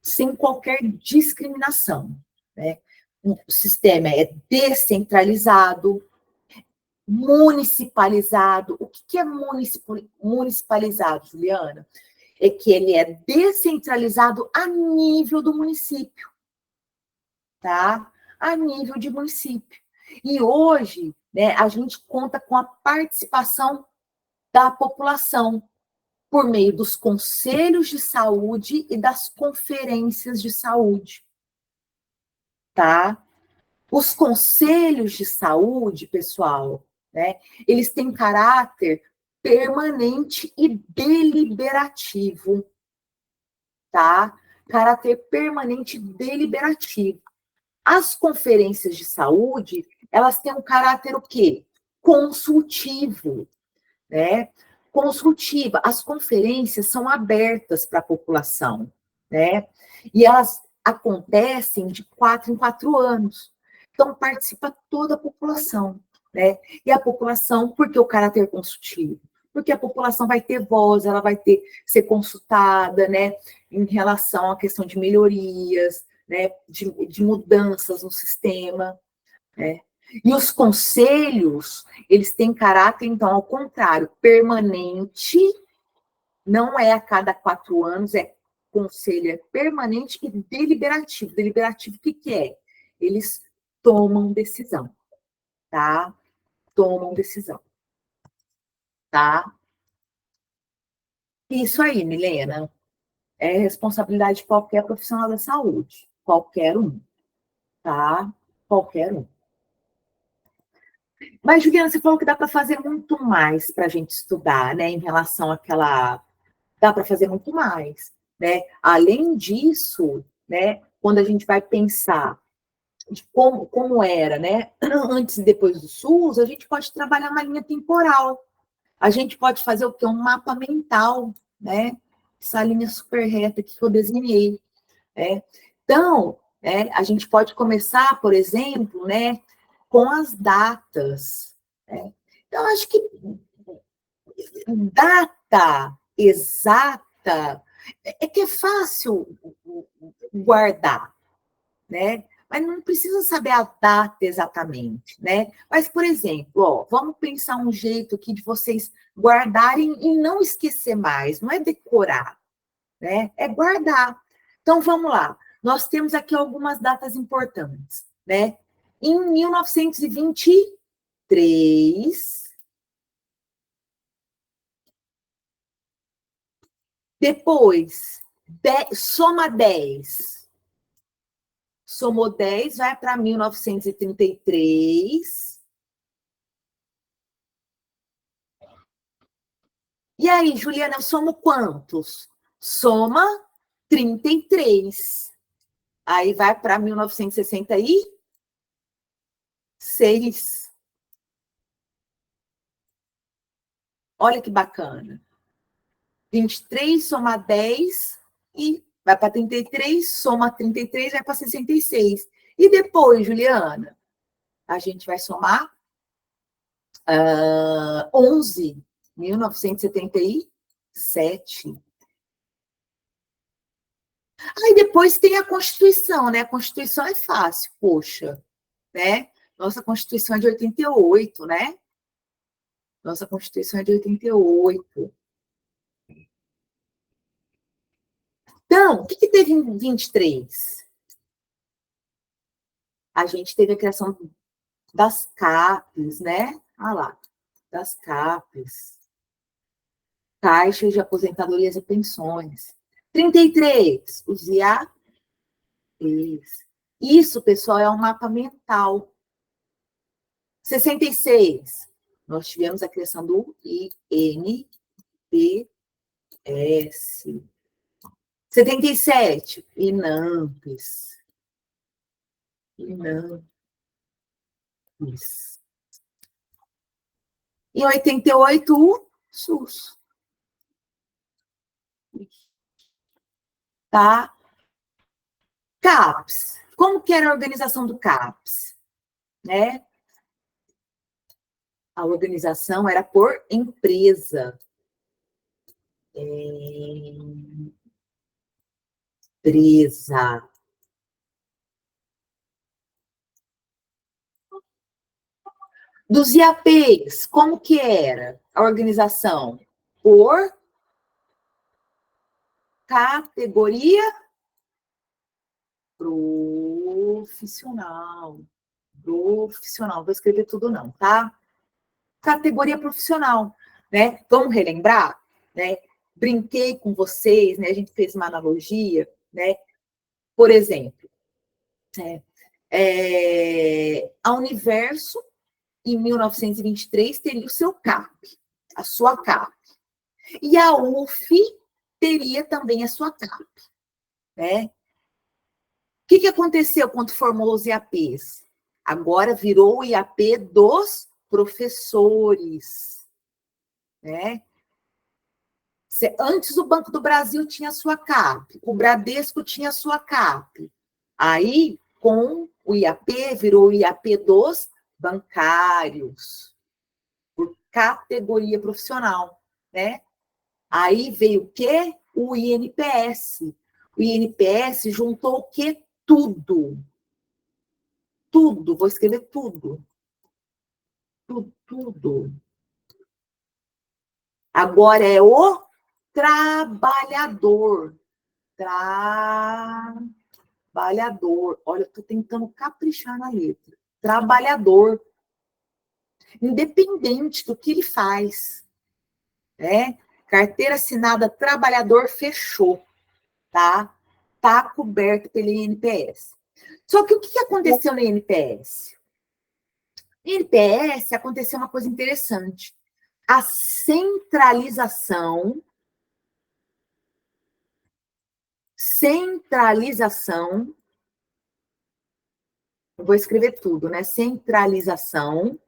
Speaker 1: Sem qualquer discriminação, né? O sistema é descentralizado, municipalizado. O que é municipalizado, Juliana? É que ele é descentralizado a nível do município, tá? A nível de município. E hoje, né, a gente conta com a participação da população por meio dos conselhos de saúde e das conferências de saúde, tá? Os conselhos de saúde, pessoal, né, eles têm caráter permanente e deliberativo, tá? Caráter permanente e deliberativo. As conferências de saúde, elas têm um caráter o quê? Consultivo, né? consultiva. As conferências são abertas para a população, né? E elas acontecem de 4 em 4 anos. Então, participa toda a população, né? E a população, por que o caráter consultivo? Porque a população vai ter voz, ela vai ser consultada, né? Em relação à questão de melhorias, né? De mudanças no sistema, né? E os conselhos, eles têm caráter, então, ao contrário, permanente, não é a cada 4 anos, conselho é permanente e deliberativo. Deliberativo, o que é? Eles tomam decisão, tá? Tomam decisão, tá? Isso aí, Milena, é responsabilidade de qualquer profissional da saúde, qualquer um, tá? Qualquer um. Mas, Juliana, você falou que dá para fazer muito mais para a gente estudar, né? Em relação àquela... Dá para fazer muito mais, né? Além disso, né? Quando a gente vai pensar de como era, né? Antes e depois do SUS, a gente pode trabalhar uma linha temporal. A gente pode fazer o quê? Um mapa mental, né? Essa linha super reta que eu desenhei, né? Então, a gente pode começar, por exemplo, né? Com as datas, né? Então, acho que data exata é que é fácil guardar, né? Mas não precisa saber a data exatamente, né? Mas, por exemplo, ó, vamos pensar um jeito aqui de vocês guardarem e não esquecer mais, não é decorar, né? É guardar. Então, vamos lá. Nós temos aqui algumas datas importantes, né? Em 1923, depois, soma 10. Somou 10, vai para 1933. E aí, Juliana, eu somo quantos? Soma 33. Aí vai para 1966. Olha que bacana. 23 soma 10 e vai para 33, soma 33, vai para 66. E depois, Juliana, a gente vai somar 11, 1977. Aí depois tem a Constituição, né? A Constituição é fácil, poxa, né? Nossa Constituição é de 88, né? Nossa Constituição é de 88. Então, o que teve em 23? A gente teve a criação das CAPES, né? Olha lá, das CAPES. Caixas de Aposentadorias e Pensões. 33, os IAPs. Isso, pessoal, é um mapa mental. 66, nós tivemos a criação do INPS. 77, INAMPS. Em 88, o SUS. Tá? CAPS. Como que era a organização do CAPS? Né? A organização era por empresa. Empresa. Dos IAPs, como que era a organização? Por categoria profissional. Profissional, vou escrever tudo não, tá? Categoria profissional, né? Vamos relembrar, né? Brinquei com vocês, né? A gente fez uma analogia, né? Por exemplo, a Universo, em 1923, teria o seu CAP, a sua CAP. E a UF teria também a sua CAP, né? O que aconteceu quando formou os IAPs? Agora virou o IAP dos professores, né? Antes o Banco do Brasil tinha sua CAP, o Bradesco tinha sua CAP. Aí, com o IAP, virou o IAP dos bancários, por categoria profissional, né? Aí veio o quê? O INPS. O INPS juntou o quê? Tudo. Tudo, vou escrever tudo. Tudo. Agora é o trabalhador. Trabalhador. Olha, eu estou tentando caprichar na letra. Trabalhador. Independente do que ele faz. Né? Carteira assinada trabalhador fechou. Tá? Tá coberto pelo INPS. Só que o que aconteceu no INPS? No INPS aconteceu uma coisa interessante. A centralização eu vou escrever tudo, né? Centralização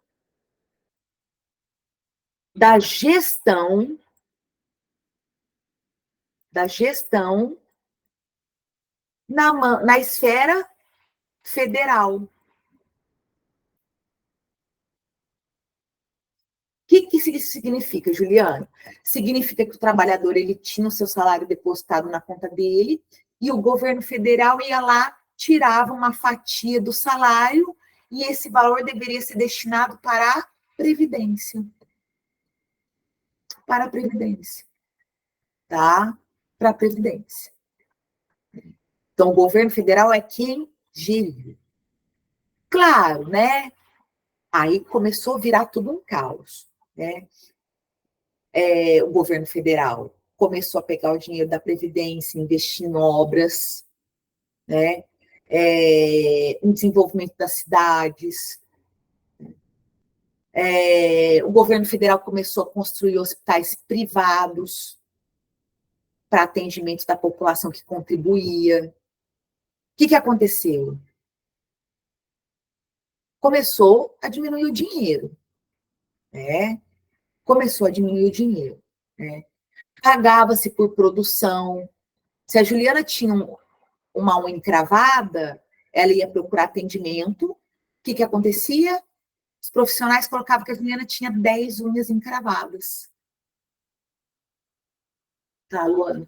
Speaker 1: da gestão na esfera federal. O que isso significa, Juliana? Significa que o trabalhador ele tinha o seu salário depositado na conta dele e o governo federal ia lá, tirava uma fatia do salário e esse valor deveria ser destinado para a Previdência. Para a Previdência. Tá? Para a Previdência. Então, o governo federal é quem gere. Claro, né? Aí começou a virar tudo um caos, né? O governo federal começou a pegar o dinheiro da Previdência, investir em obras, né? Em desenvolvimento das cidades. O governo federal começou a construir hospitais privados para atendimento da população que contribuía. O que aconteceu? Começou a diminuir o dinheiro, né? Começou a diminuir o dinheiro, né? Pagava-se por produção. Se a Juliana tinha uma unha encravada, ela ia procurar atendimento. O que acontecia? Os profissionais colocavam que a Juliana tinha 10 unhas encravadas. Tá, Luana?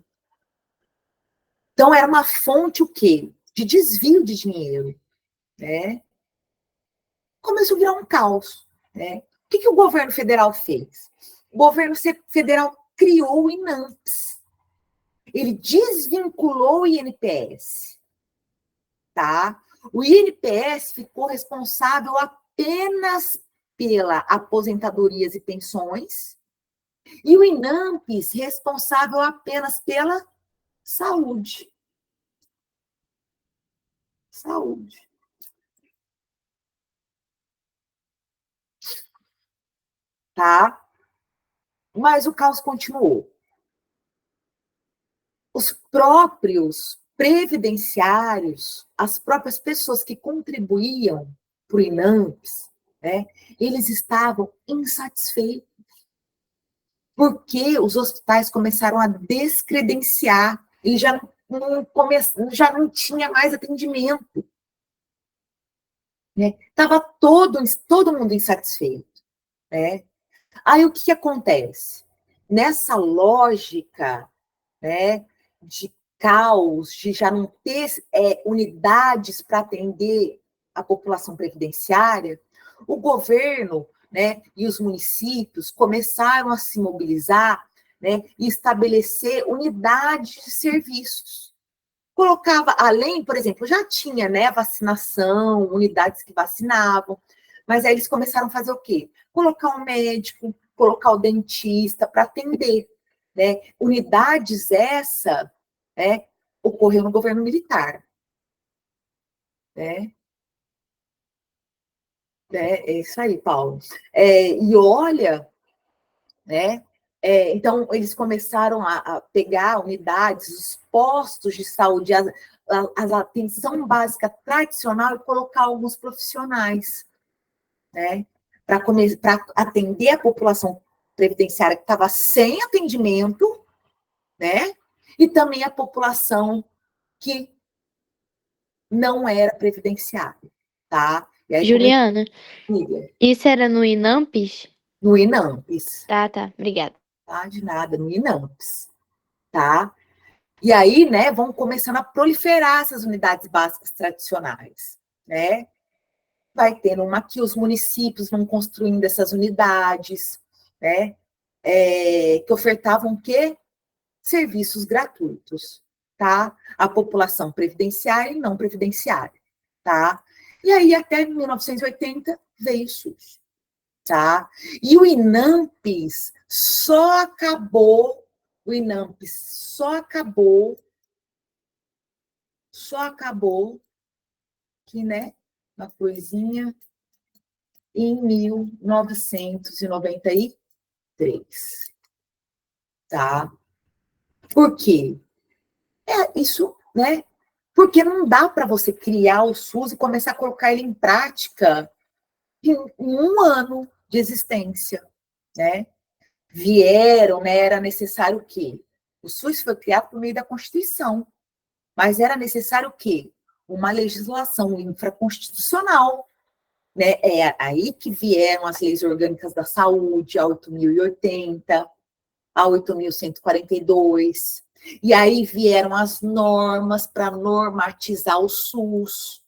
Speaker 1: Então, era uma fonte, o quê? De desvio de dinheiro, né? Começou a virar um caos, né? O que o governo federal fez? O governo federal criou o INAMPS. Ele desvinculou o INPS, tá? O INPS ficou responsável apenas pela aposentadorias e pensões, e o INAMPS responsável apenas pela saúde. Saúde. Tá? Mas o caos continuou. Os próprios previdenciários, as próprias pessoas que contribuíam para o INAMPS, né, eles estavam insatisfeitos, porque os hospitais começaram a descredenciar, e já não tinha mais atendimento. Estava todo mundo insatisfeito. Né? Aí, o que acontece? Nessa lógica, né, de caos, de já não ter unidades para atender a população previdenciária, o governo, né, e os municípios começaram a se mobilizar, né, e estabelecer unidades de serviços. Colocava, além, por exemplo, já tinha, né, vacinação, unidades que vacinavam, mas aí eles começaram a fazer o quê? Colocar um médico, colocar o dentista para atender, né? Unidades essa, né, ocorreu no governo militar, né? É isso aí, Paulo. E olha, né? Então, eles começaram a pegar unidades, os postos de saúde, a atenção básica tradicional e colocar alguns profissionais, né? Para atender a população previdenciária que estava sem atendimento, né? E também a população que não era previdenciária, tá? E aí,
Speaker 4: Juliana, isso era no INAMPS?
Speaker 1: No INAMPS.
Speaker 4: Tá, obrigada.
Speaker 1: Tá, de nada, no INAMPS, tá? E aí, né, vão começando a proliferar essas unidades básicas tradicionais, né? Vai tendo uma que os municípios vão construindo essas unidades, né? Que ofertavam o quê? Serviços gratuitos, tá? A população previdenciária e não previdenciária, tá? E aí, até 1980, veio o SUS, tá? E o INAMPS só acabou que, né, uma coisinha em 1993, tá? Por quê? Isso, né? Porque não dá para você criar o SUS e começar a colocar ele em prática em um ano de existência, né? Vieram, né? Era necessário o quê? O SUS foi criado por meio da Constituição, mas era necessário o quê? Uma legislação infraconstitucional, né? É aí que vieram as leis orgânicas da saúde, a 8.080, a 8.142, e aí vieram as normas para normatizar o SUS.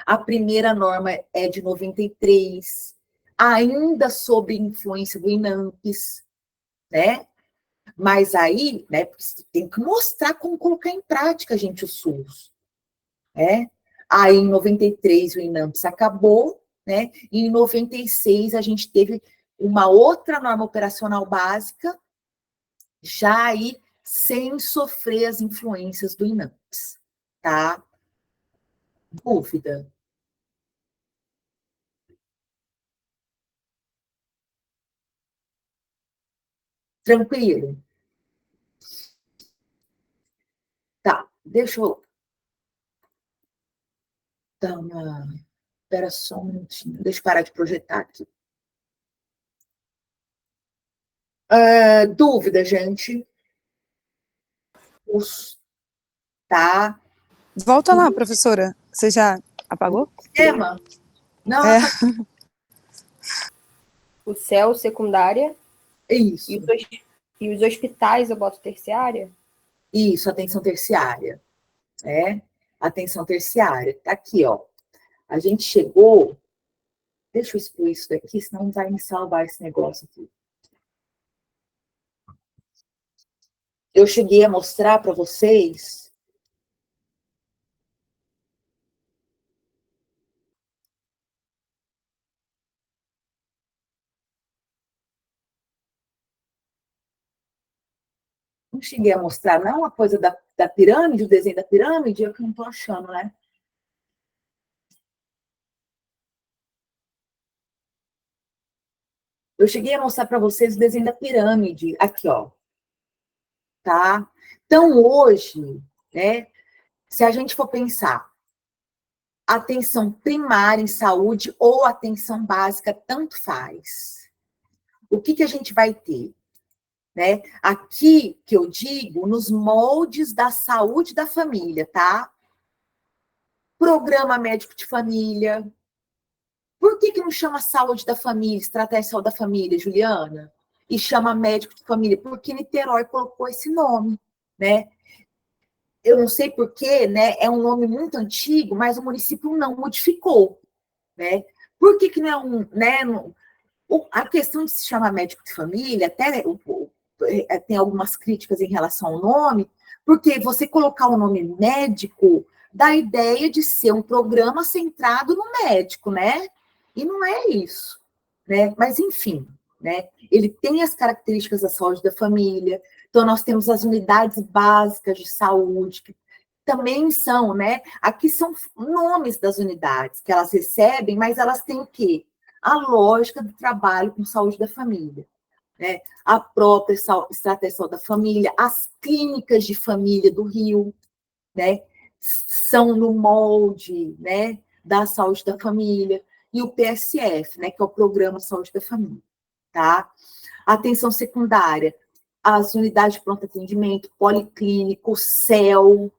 Speaker 1: A primeira norma é de 93, ainda sob influência do INAMPS, né? Mas aí, né, tem que mostrar como colocar em prática, gente, o SUS, né? Aí, em 93, o INAMPS acabou, né? E em 96, a gente teve uma outra norma operacional básica, já aí sem sofrer as influências do INAMPS, tá? Dúvida? Tranquilo? Tá, deixa eu dar uma... Espera só um minutinho, deixa eu parar de projetar aqui. Dúvida, gente? Tá?
Speaker 5: Volta lá, professora. Você já apagou?
Speaker 1: Tema? Não,
Speaker 6: O CEL secundária.
Speaker 1: Isso.
Speaker 6: E os hospitais eu boto terciária?
Speaker 1: Isso, atenção terciária. Atenção terciária. Tá aqui, ó. A gente chegou... Deixa eu expor isso daqui, senão não vai me salvar esse negócio aqui. Eu cheguei a mostrar para vocês... Não cheguei a mostrar, não, a coisa da pirâmide, o desenho da pirâmide, é o que eu não estou achando, né? Eu cheguei a mostrar para vocês o desenho da pirâmide, aqui, ó. Tá? Então, hoje, né, se a gente for pensar, atenção primária em saúde ou atenção básica, tanto faz. O que a gente vai ter? Né? Aqui, que eu digo, nos moldes da saúde da família, tá? Programa médico de família. Por que não chama saúde da família, estratégia de saúde da família, Juliana? E chama médico de família? Porque Niterói colocou esse nome, né? Eu não sei porquê, né? É um nome muito antigo, mas o município não modificou, né? Por que não é um, né? A questão de se chamar médico de família, até tem algumas críticas em relação ao nome, porque você colocar o nome médico dá a ideia de ser um programa centrado no médico, né? E não é isso, né? Mas, enfim, né? Ele tem as características da saúde da família, então nós temos as unidades básicas de saúde, que também são, né? Aqui são nomes das unidades que elas recebem, mas elas têm o quê? A lógica do trabalho com saúde da família, né? A própria estratégia da família, as clínicas de família do Rio, né? São no molde, né? Da saúde da família, e o PSF, né? Que é o Programa Saúde da Família, tá? Atenção secundária, as unidades de pronto atendimento, policlínico, CEL,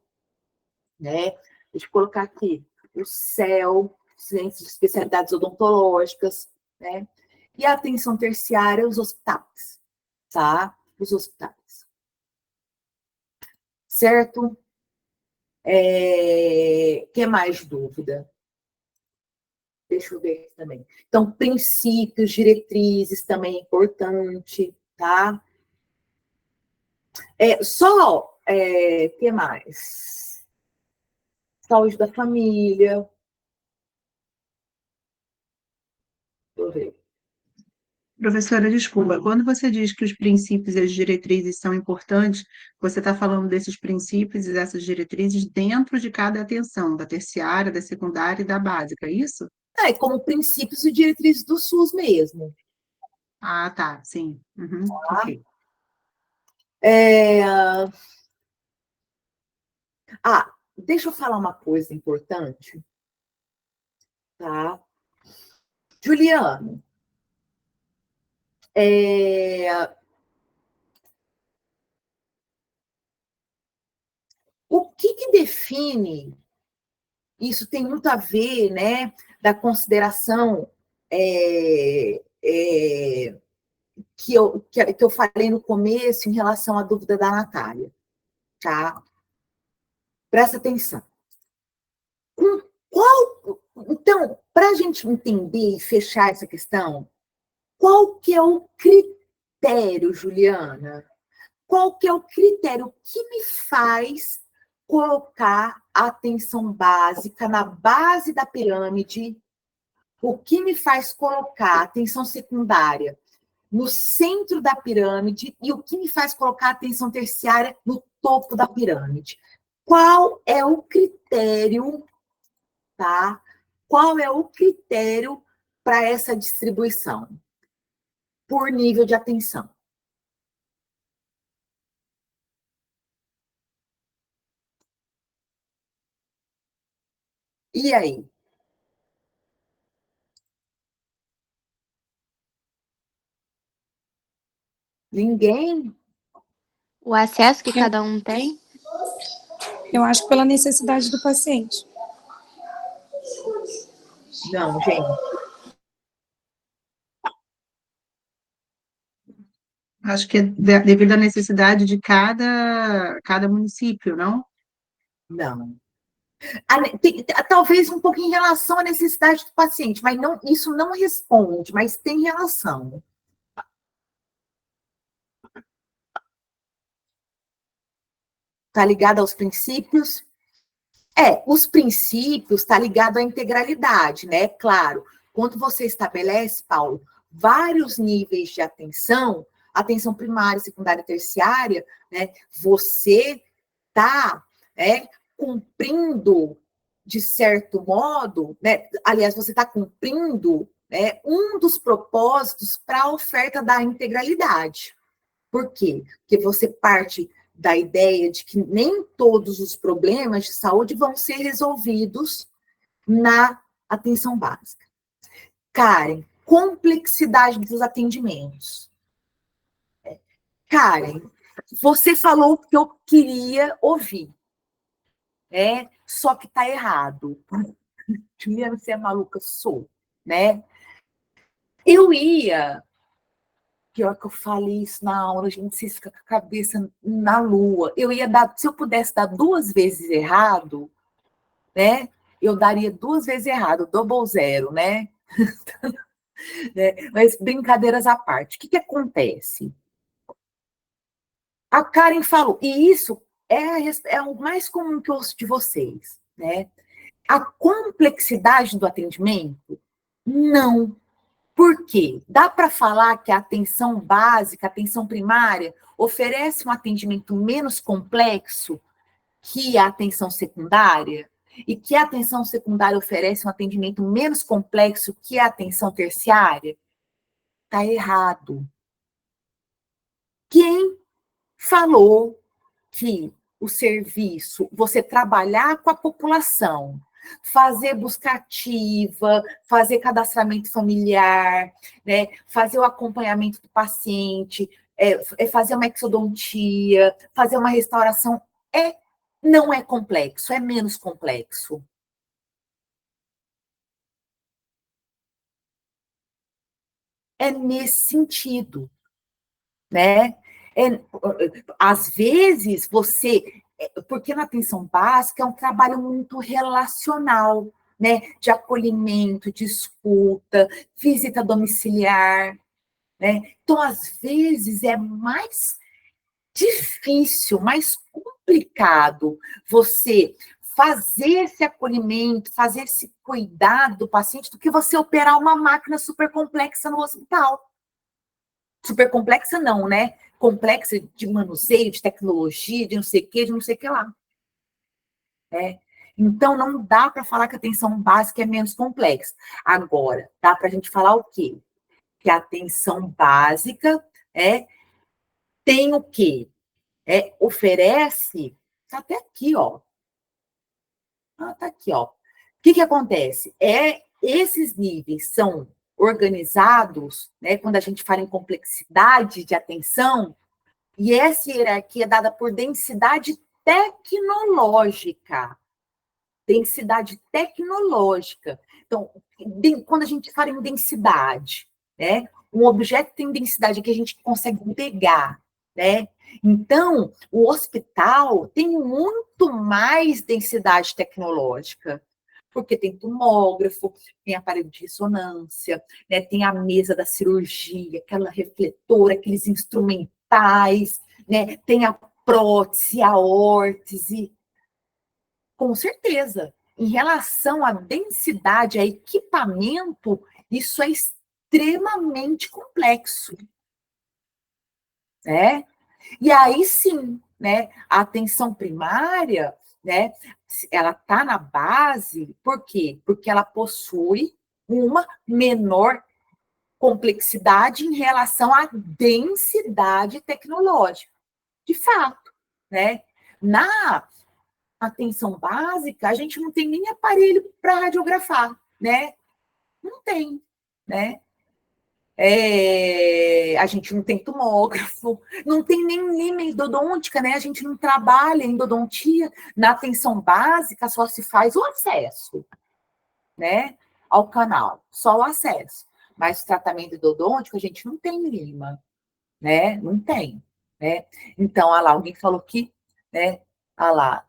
Speaker 1: né? Deixa eu colocar aqui, o CEL, Centro de Especialidades Odontológicas, né? E a atenção terciária, os hospitais, tá? Os hospitais. Certo? Que mais dúvida? Deixa eu ver aqui também. Então, princípios, diretrizes também é importante, tá? Que mais? Saúde da família. Deixa eu ver.
Speaker 7: Professora, desculpa, quando você diz que os princípios e as diretrizes são importantes, você está falando desses princípios e dessas diretrizes dentro de cada atenção, da terciária, da secundária e da básica, é isso?
Speaker 1: Como princípios e diretrizes do SUS mesmo.
Speaker 7: Ah, tá, sim. Uhum,
Speaker 1: Tá?
Speaker 7: ok.
Speaker 1: Deixa eu falar uma coisa importante, tá? Juliano, o que define, isso tem muito a ver, né, da consideração que eu falei no começo em relação à dúvida da Natália, tá? Presta atenção. Então, para a gente entender e fechar essa questão, qual que é o critério, Juliana? Qual que é o critério que me faz colocar a atenção básica na base da pirâmide? O que me faz colocar a atenção secundária no centro da pirâmide e o que me faz colocar a atenção terciária no topo da pirâmide? Qual é o critério, tá? Qual é o critério para essa distribuição? Por nível de atenção. E aí? Ninguém?
Speaker 4: O acesso que cada um tem?
Speaker 5: Eu acho pela necessidade do paciente.
Speaker 1: Não, gente.
Speaker 7: Acho que é devido à necessidade de cada município, não?
Speaker 1: Não. Talvez um pouquinho em relação à necessidade do paciente, mas não, isso não responde, mas tem relação. Está ligado aos princípios? Os princípios está ligado à integralidade, né? Claro, quando você estabelece, Paulo, vários níveis de atenção primária, secundária e terciária, né? Você está cumprindo, de certo modo, né? Aliás, você está cumprindo, né, um dos propósitos para a oferta da integralidade. Por quê? Porque você parte da ideia de que nem todos os problemas de saúde vão ser resolvidos na atenção básica. Karen, complexidade dos atendimentos. Karen, você falou o que eu queria ouvir, né? Só que está errado. Juliana, você é maluca? Sou, né? Eu ia... Pior que eu falei isso na aula, a gente se fica com a cabeça na lua. Eu ia dar, se eu pudesse dar 2 vezes errado, né? Eu daria 2 vezes errado, double zero, né? Mas brincadeiras à parte, o que acontece? A Karen falou, e isso é o mais comum que eu ouço de vocês, né? A complexidade do atendimento, não. Por quê? Dá para falar que a atenção básica, a atenção primária, oferece um atendimento menos complexo que a atenção secundária? E que a atenção secundária oferece um atendimento menos complexo que a atenção terciária? Está errado. Quem falou que o serviço, você trabalhar com a população, fazer busca ativa, fazer cadastramento familiar, né, fazer o acompanhamento do paciente, fazer uma exodontia, fazer uma restauração, não é complexo, é menos complexo. É nesse sentido, né? Às vezes, porque na atenção básica é um trabalho muito relacional, né? De acolhimento, de escuta, visita domiciliar, né? Então, às vezes, é mais difícil, mais complicado você fazer esse acolhimento, fazer esse cuidado do paciente, do que você operar uma máquina super complexa no hospital. Super complexa não, né? Complexa de manuseio, de tecnologia, de não sei o que, de não sei o que lá. Então, não dá para falar que a atenção básica é menos complexa. Agora, dá para a gente falar o quê? Que a atenção básica tem o quê? Oferece, tá até aqui, ó. Tá aqui, ó. O que acontece? Esses níveis são organizados, né, quando a gente fala em complexidade de atenção, e essa hierarquia é dada por densidade tecnológica. Densidade tecnológica. Então, quando a gente fala em densidade, né, um objeto tem densidade que a gente consegue pegar, né? Então, o hospital tem muito mais densidade tecnológica, porque tem tomógrafo, tem aparelho de ressonância, né, tem a mesa da cirurgia, aquela refletora, aqueles instrumentais, né, tem a prótese, a órtese. Com certeza. Em relação à densidade, a equipamento, isso é extremamente complexo, né? E aí sim, né, a atenção primária, né, ela está na base, por quê? Porque ela possui uma menor complexidade em relação à densidade tecnológica. De fato, né? Na atenção básica, a gente não tem nem aparelho para radiografar, né? Não tem, né? A gente não tem tomógrafo, não tem nem endodôntica, né? A gente não trabalha em endodontia. Na atenção básica, só se faz o acesso, né? Ao canal, só o acesso. Mas o tratamento endodôntico, a gente não tem lima, né? Não tem, né? Então, olha lá, alguém falou que, né? Olha lá,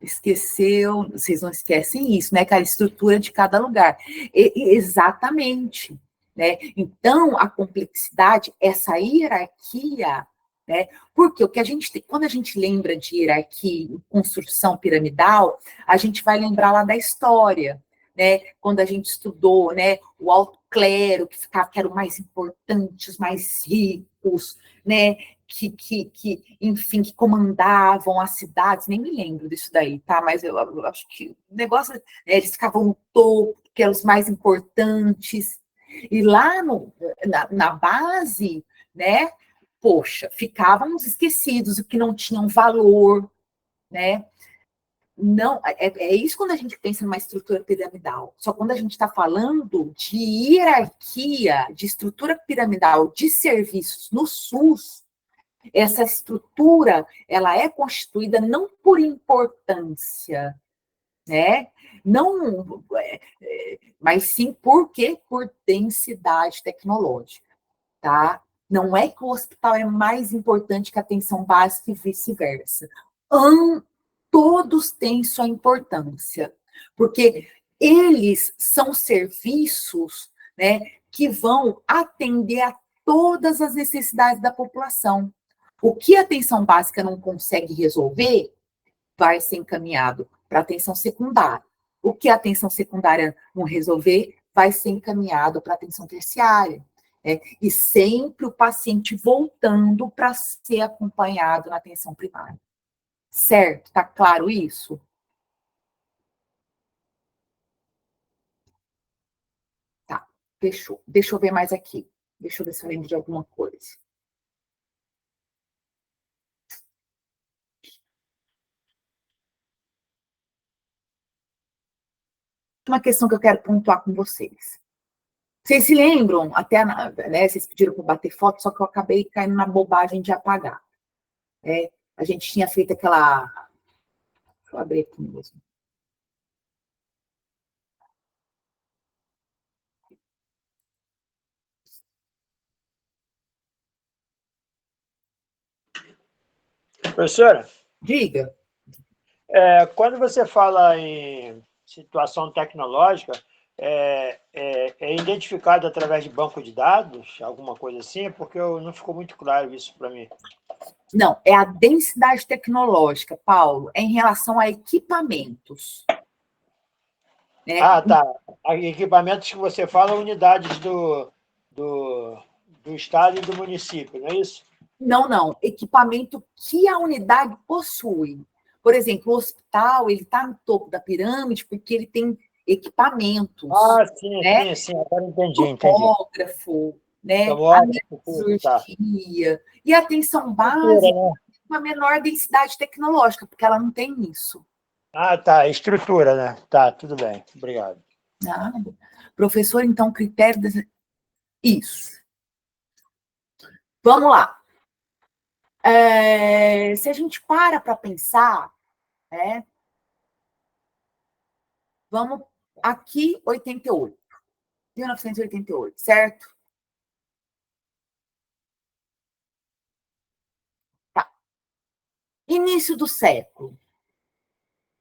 Speaker 1: esqueceu, vocês não esquecem isso, né? Que a estrutura de cada lugar. Exatamente. Né? Então, a complexidade, essa hierarquia, né? Porque o que a gente tem, quando a gente lembra de hierarquia, construção piramidal, a gente vai lembrar lá da história, né? Quando a gente estudou, né? O alto clero, que eram mais importantes, os mais ricos, né? Enfim, que comandavam as cidades, nem me lembro disso daí, tá? Mas eu acho que o negócio, eles ficavam no topo, que eram os mais importantes, e lá na base, né, poxa, ficavam os esquecidos, os que não tinham valor, né? Não, é isso quando a gente pensa numa estrutura piramidal. Só quando a gente está falando de hierarquia, de estrutura piramidal de serviços no SUS, essa estrutura, ela é constituída não por importância, né? Não, mas sim por densidade tecnológica, tá? Não é que o hospital é mais importante que a atenção básica e vice-versa. Todos têm sua importância, porque eles são serviços, né, que vão atender a todas as necessidades da população. O que a atenção básica não consegue resolver, vai ser encaminhado para atenção secundária. O que a atenção secundária não resolver, vai ser encaminhado para atenção terciária. E sempre o paciente voltando para ser acompanhado na atenção primária. Certo? Tá claro isso? Tá, fechou. Deixa eu ver mais aqui. Deixa eu ver se eu lembro de alguma coisa. Uma questão que eu quero pontuar com vocês. Vocês se lembram, até, né, vocês pediram para bater foto, só que eu acabei caindo na bobagem de apagar. A gente tinha feito aquela... Deixa eu abrir aqui mesmo.
Speaker 8: Professora,
Speaker 1: Diga.
Speaker 8: quando você fala em situação tecnológica, é identificado através de banco de dados, alguma coisa assim? Porque não ficou muito claro isso para mim.
Speaker 1: Não, é a densidade tecnológica, Paulo, é em relação a equipamentos. Né?
Speaker 8: Ah, tá. Equipamentos que você fala, unidades do estado e do município, não é isso?
Speaker 1: Não. Equipamento que a unidade possui. Por exemplo, o hospital, ele está no topo da pirâmide porque ele tem equipamentos.
Speaker 8: Ah, sim,
Speaker 1: né?
Speaker 8: sim. Agora entendi.
Speaker 1: Tomógrafo, né? Cirurgia. E a atenção básica com a menor densidade tecnológica, porque ela não tem isso.
Speaker 8: Ah, tá. Estrutura, né? Tá, tudo bem. Obrigado.
Speaker 1: Nada. Professor, então, critério... Isso. Vamos lá. Se a gente para pensar, né? Vamos aqui, 88. 1988, certo? Tá. Início do século.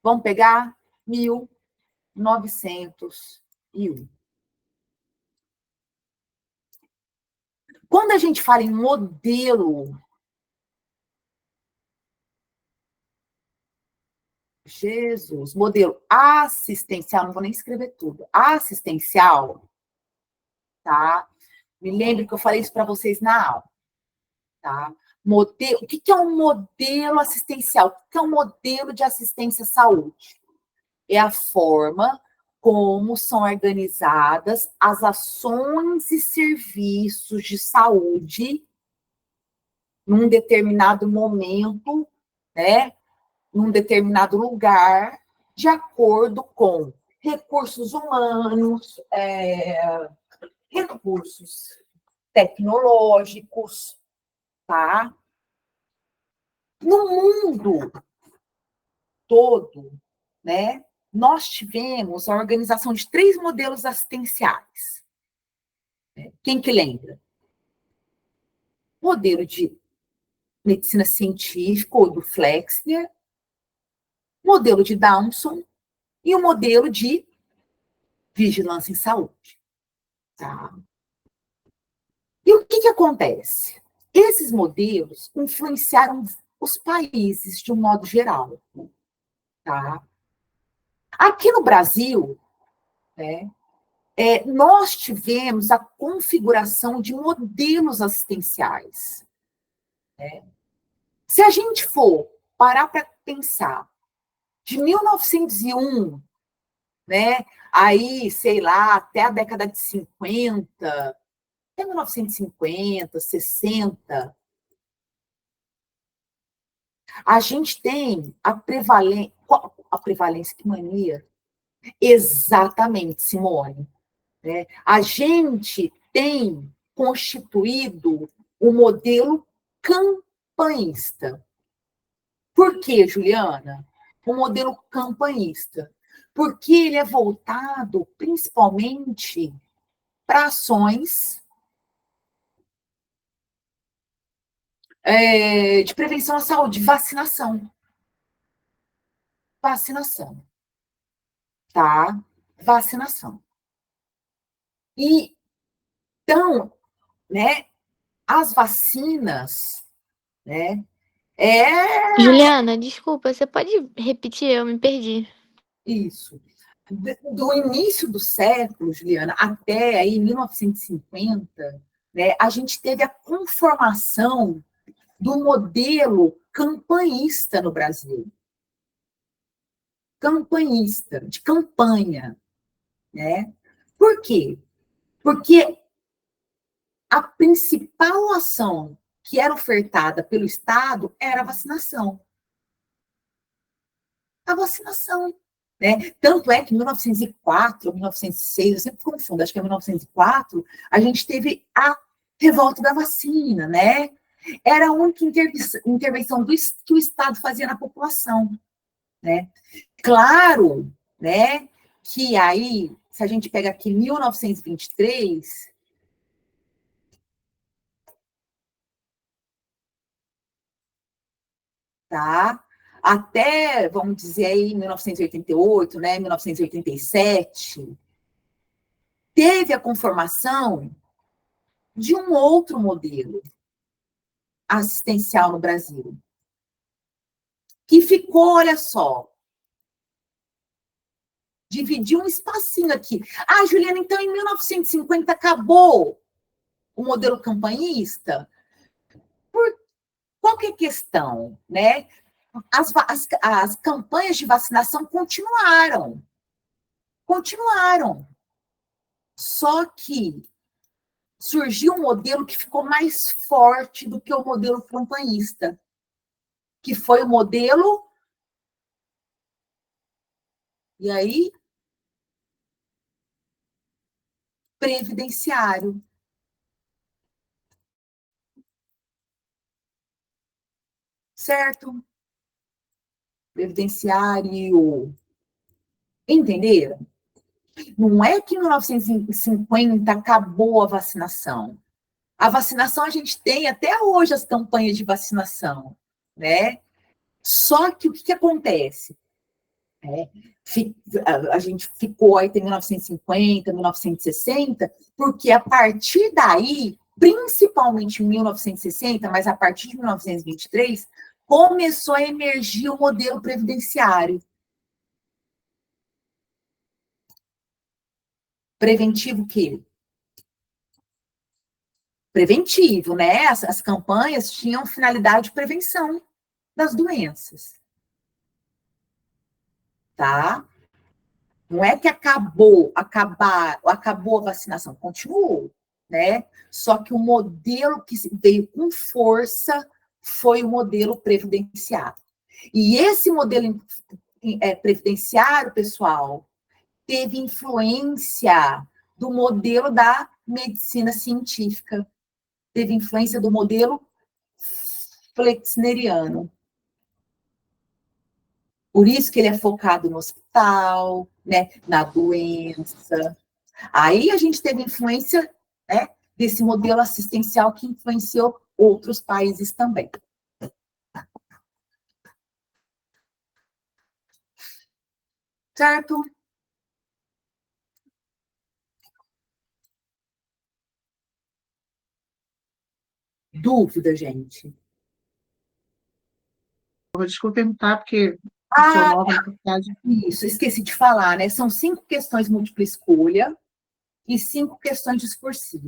Speaker 1: Vamos pegar 1901. Quando a gente fala em modelo... Jesus, modelo assistencial, não vou nem escrever tudo. Assistencial, tá? Me lembre que eu falei isso para vocês na aula, tá? Modelo, o que é um modelo assistencial? O que é um modelo de assistência à saúde? É a forma como são organizadas as ações e serviços de saúde num determinado momento, né? Num determinado lugar, de acordo com recursos humanos, recursos tecnológicos, tá? No mundo todo, né, nós tivemos a organização de 3 modelos assistenciais. Quem que lembra? Modelo de medicina científica, ou do Flexner, modelo de Downson e o modelo de vigilância em saúde. Tá? E o que acontece? Esses modelos influenciaram os países de um modo geral. Tá? Aqui no Brasil, né, nós tivemos a configuração de modelos assistenciais. Né? Se a gente for parar para pensar, de 1901, né, aí, sei lá, até a década de 50, até 1950, 60, a gente tem a prevalência, que mania? Exatamente, Simone. Né? A gente tem constituído o modelo campanhista. Por quê, Juliana? O modelo campanhista. Porque ele é voltado principalmente para ações de prevenção à saúde, vacinação. Vacinação. Tá? Vacinação. E, então, né, as vacinas, né,
Speaker 4: Juliana, desculpa, você pode repetir? Eu me perdi.
Speaker 1: Isso. Do início do século, Juliana, até aí 1950, né, a gente teve a conformação do modelo campanhista no Brasil. Campanhista, de campanha. Né? Por quê? Porque a principal ação que era ofertada pelo Estado era a vacinação. A vacinação, né? Tanto é que em 1904, ou 1906, eu sempre confundo, acho que é 1904, a gente teve a revolta da vacina, né? Era a única intervenção que o Estado fazia na população, né? Claro, né, que aí, se a gente pega aqui 1923, tá? Até, vamos dizer aí, 1988, né, 1987, teve a conformação de um outro modelo assistencial no Brasil, que ficou, olha só, dividiu um espacinho aqui. Ah, Juliana, então em 1950 acabou o modelo campanhista? Qual que é a questão, né? As campanhas de vacinação continuaram. Só que surgiu um modelo que ficou mais forte do que o modelo campanhista, que foi o modelo... E aí? Previdenciário. Certo? Previdenciário. Entenderam? Não é que em 1950 acabou a vacinação. A vacinação a gente tem até hoje as campanhas de vacinação, né? Só que o que acontece? A gente ficou aí até 1950, 1960, porque a partir daí, principalmente em 1960, mas a partir de 1923, começou a emergir o modelo previdenciário. Preventivo o quê? Preventivo, né? As campanhas tinham finalidade de prevenção das doenças. Tá? Não é que acabou a vacinação, continuou, né? Só que o modelo que veio com força foi o modelo previdenciário. E esse modelo previdenciário, pessoal, teve influência do modelo da medicina científica, teve influência do modelo flexneriano. Por isso que ele é focado no hospital, né, na doença. Aí a gente teve influência, né, desse modelo assistencial que influenciou outros países também. Certo? Dúvida, gente?
Speaker 7: Desculpa perguntar, porque eu sou nova na faculdade.
Speaker 1: Isso, esqueci de falar, né? São 5 questões múltipla escolha e 5 questões discursivas.